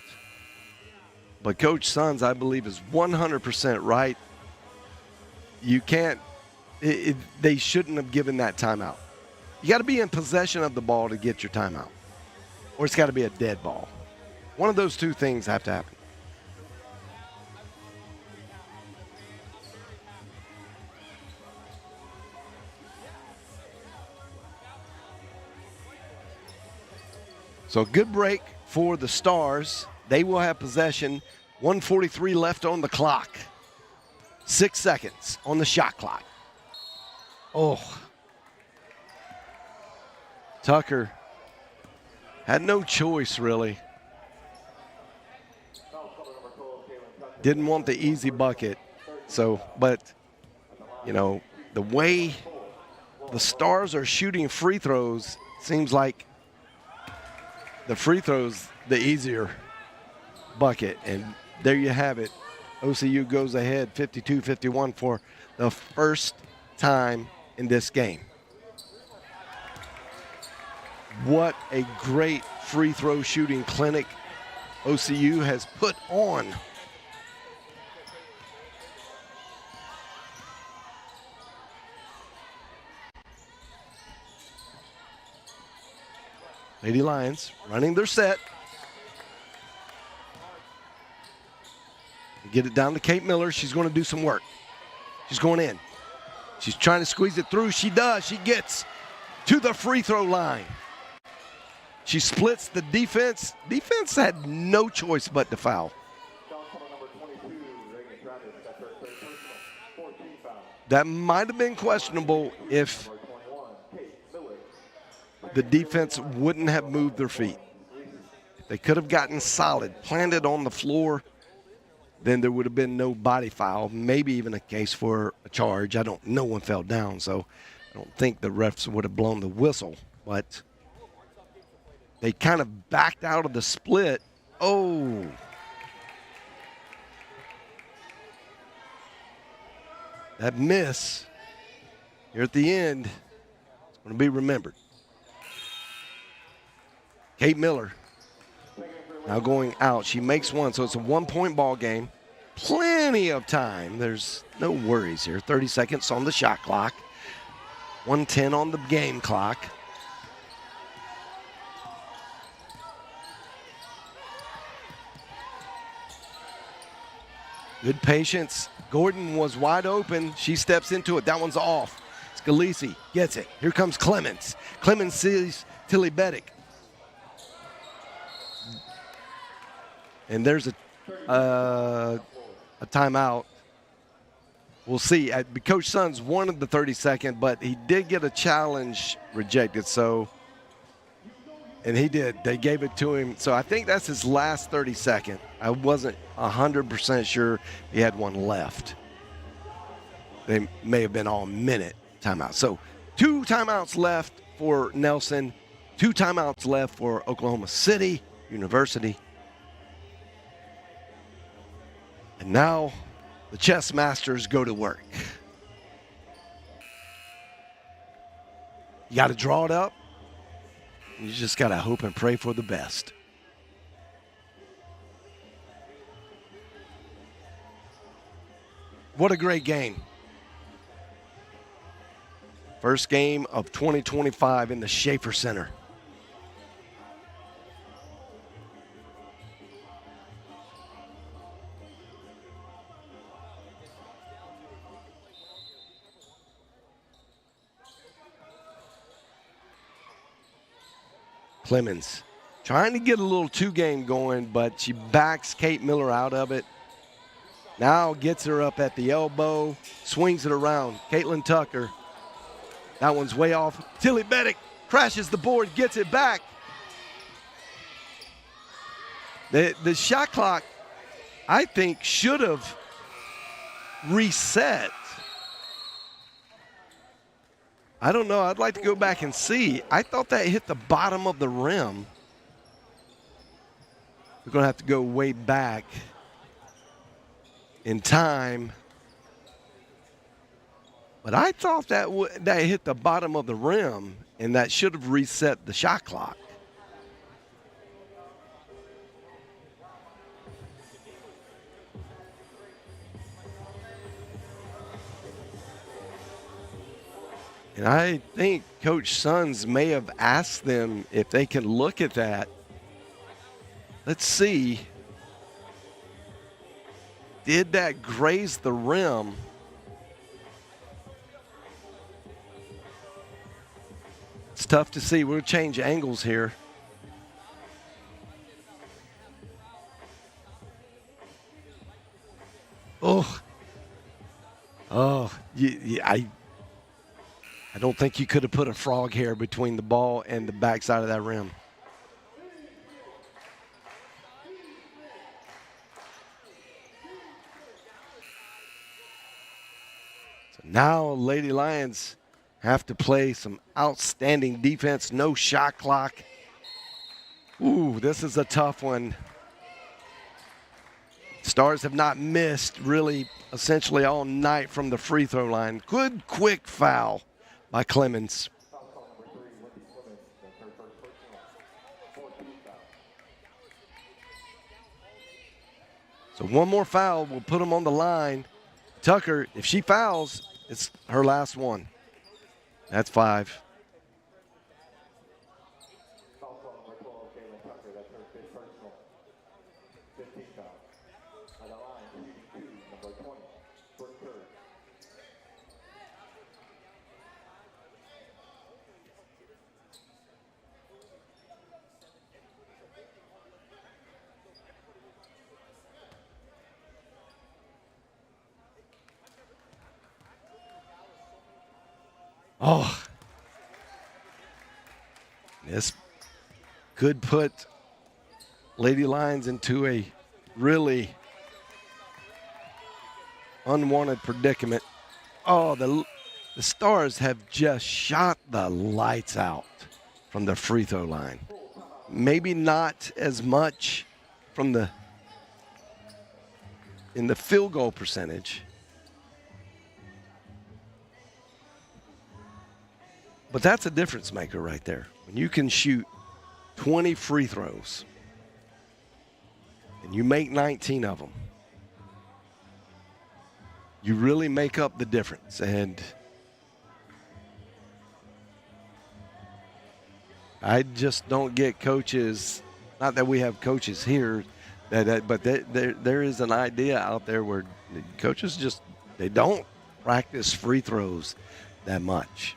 But Coach Sons, I believe, is 100% right. You can't, they shouldn't have given that timeout. You got to be in possession of the ball to get your timeout, or it's got to be a dead ball. One of those two things have to happen. So good break for the Stars. They will have possession. 1:43 left on the clock. 6 seconds on the shot clock. Oh. Tucker had no choice, really. Didn't want the easy bucket. So, but, you know, the way the Stars are shooting free throws, seems like the free throws the easier bucket. And there you have it. OCU goes ahead 52-51 for the first time in this game. What a great free throw shooting clinic OCU has put on. Lady Lions running their set. Get it down to Kate Miller. She's going to do some work. She's going in. She's trying to squeeze it through. She does. She gets to the free throw line. She splits the defense. Defense had no choice but to foul. That might have been questionable if the defense wouldn't have moved their feet. If they could have gotten solid, planted on the floor, then there would have been no body foul, maybe even a case for a charge. No one fell down, so I don't think the refs would have blown the whistle, but they kind of backed out of the split. Oh. That miss here at the end is going to be remembered. Kate Miller now going out. She makes one, so it's a one-point ball game. Plenty of time. There's no worries here. 30 seconds on the shot clock. 1:10 on the game clock. Good patience. Gordon was wide open. She steps into it. That one's off. Scalisi gets it. Here comes Clemens. Clemens sees Tilly Beddick. And there's a timeout. We'll see. Coach Sons wanted the 30-second, but he did get a challenge rejected. And he did. They gave it to him. So I think that's his last 30-second. I wasn't 100% sure he had one left. They may have been all minute timeout. So 2 timeouts left for Nelson, 2 timeouts left for Oklahoma City University. And now the chess masters go to work. You got to draw it up. You just got to hope and pray for the best. What a great game. First game of 2025 in the Schaefer Center. Clemens trying to get a little 2-game going, but she backs Kate Miller out of it. Now gets her up at the elbow, swings it around. Caitlin Tucker. That one's way off. Tilly Beddick crashes the board, gets it back. The shot clock, I think, should have reset. I don't know. I'd like to go back and see. I thought that hit the bottom of the rim. We're going to have to go way back in time. But I thought that hit the bottom of the rim, and that should have reset the shot clock. And I think Coach Sons may have asked them if they can look at that. Let's see. Did that graze the rim? It's tough to see. We'll change angles here. I don't think you could have put a frog hair between the ball and the backside of that rim. So now Lady Lions have to play some outstanding defense, no shot clock. Ooh, this is a tough one. Stars have not missed really essentially all night from the free throw line. Good quick foul by Clemens. So one more foul will put them on the line. Tucker, if she fouls, it's her last one. That's 5. Oh, this could put Lady Lions into a really unwanted predicament. Oh, the Stars have just shot the lights out from the free throw line. Maybe not as much from in the field goal percentage. But that's a difference maker right there. When you can shoot 20 free throws and you make 19 of them, you really make up the difference. And I just don't get coaches, not that we have coaches here, but there is an idea out there where coaches just, they don't practice free throws. that much.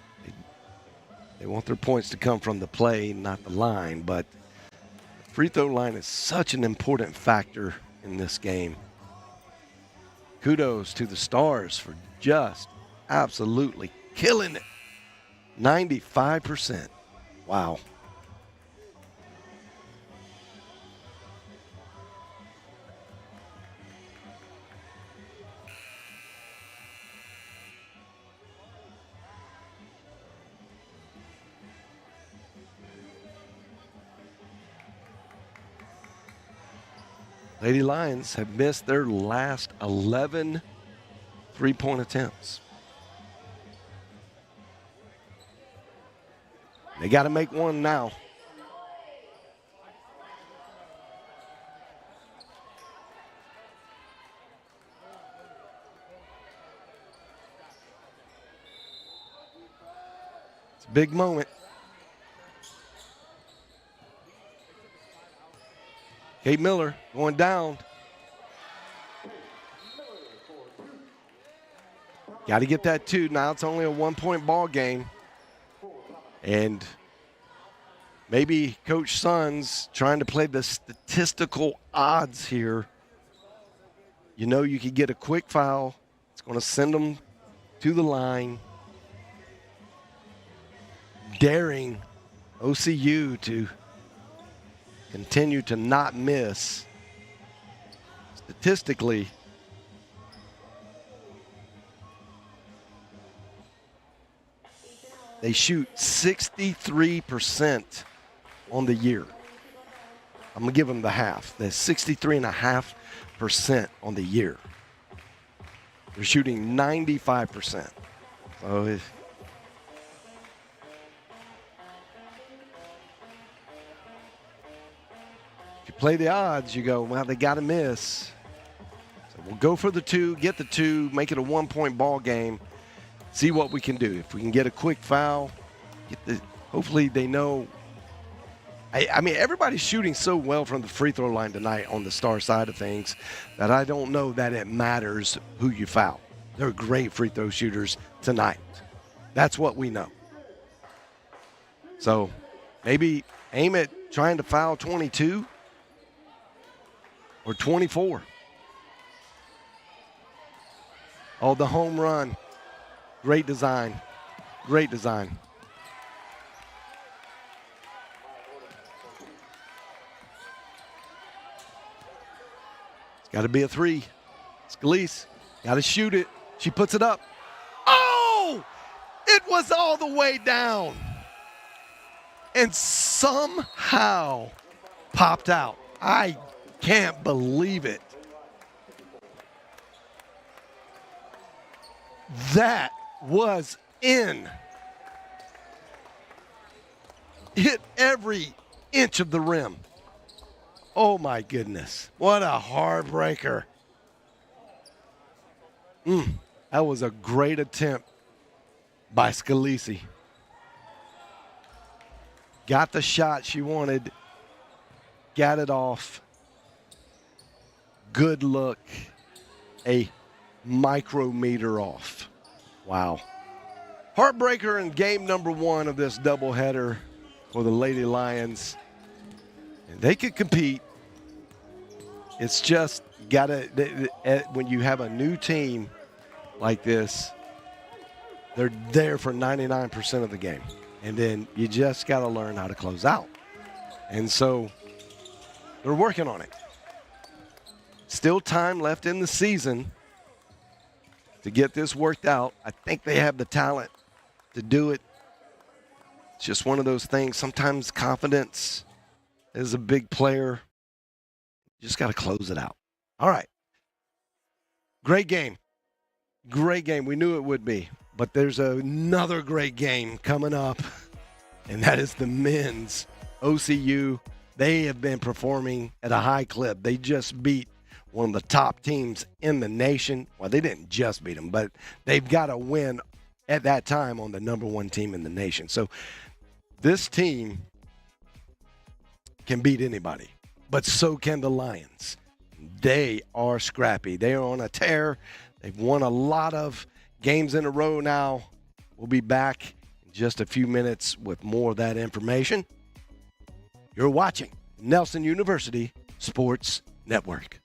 They want their points to come from the play, not the line, but the free throw line is such an important factor in this game. Kudos to the Stars for just absolutely killing it. 95%. Wow. Lady Lions have missed their last 11 three-point attempts. They got to make one now. It's a big moment. Kate Miller going down. Got to get that 2. Now it's only a 1-point ball game. And maybe Coach Sons trying to play the statistical odds here. You know you could get a quick foul. It's going to send them to the line. Daring OCU to continue to not miss. Statistically, they shoot 63% on the year. I'm going to give them the half. They're 63.5% on the year. They're shooting 95%. So if you play the odds, you go, well, they got to miss. So we'll go for the 2, get the 2, make it a 1-point ball game, see what we can do. If we can get a quick foul, hopefully they know. I mean, everybody's shooting so well from the free throw line tonight on the Star side of things that I don't know that it matters who you foul. They're great free throw shooters tonight. That's what we know. So maybe aim at trying to foul 22 or 24. Oh, the home run. Great design. Great design. It's got to be a 3. Scalise got to shoot it. She puts it up. Oh! It was all the way down. And somehow popped out. I can't believe it. That was in. Hit every inch of the rim. Oh my goodness. What a heartbreaker. That was a great attempt by Scalise. Got the shot she wanted. Got it off. Good look. A micrometer off. Wow. Heartbreaker in game number 1 of this doubleheader for the Lady Lions. And they could compete. It's just when you have a new team like this, they're there for 99% of the game. And then you just got to learn how to close out. And so they're working on it. Still time left in the season to get this worked out. I think they have the talent to do it. It's just one of those things. Sometimes confidence is a big player. You just got to close it out. All right. Great game. Great game. We knew it would be. But there's another great game coming up, and that is the men's OCU. They have been performing at a high clip. They just beat one of the top teams in the nation. Well, they didn't just beat them, but they've got a win at that time on the number 1 team in the nation. So this team can beat anybody, but so can the Lions. They are scrappy. They are on a tear. They've won a lot of games in a row now. We'll be back in just a few minutes with more of that information. You're watching Nelson University Sports Network.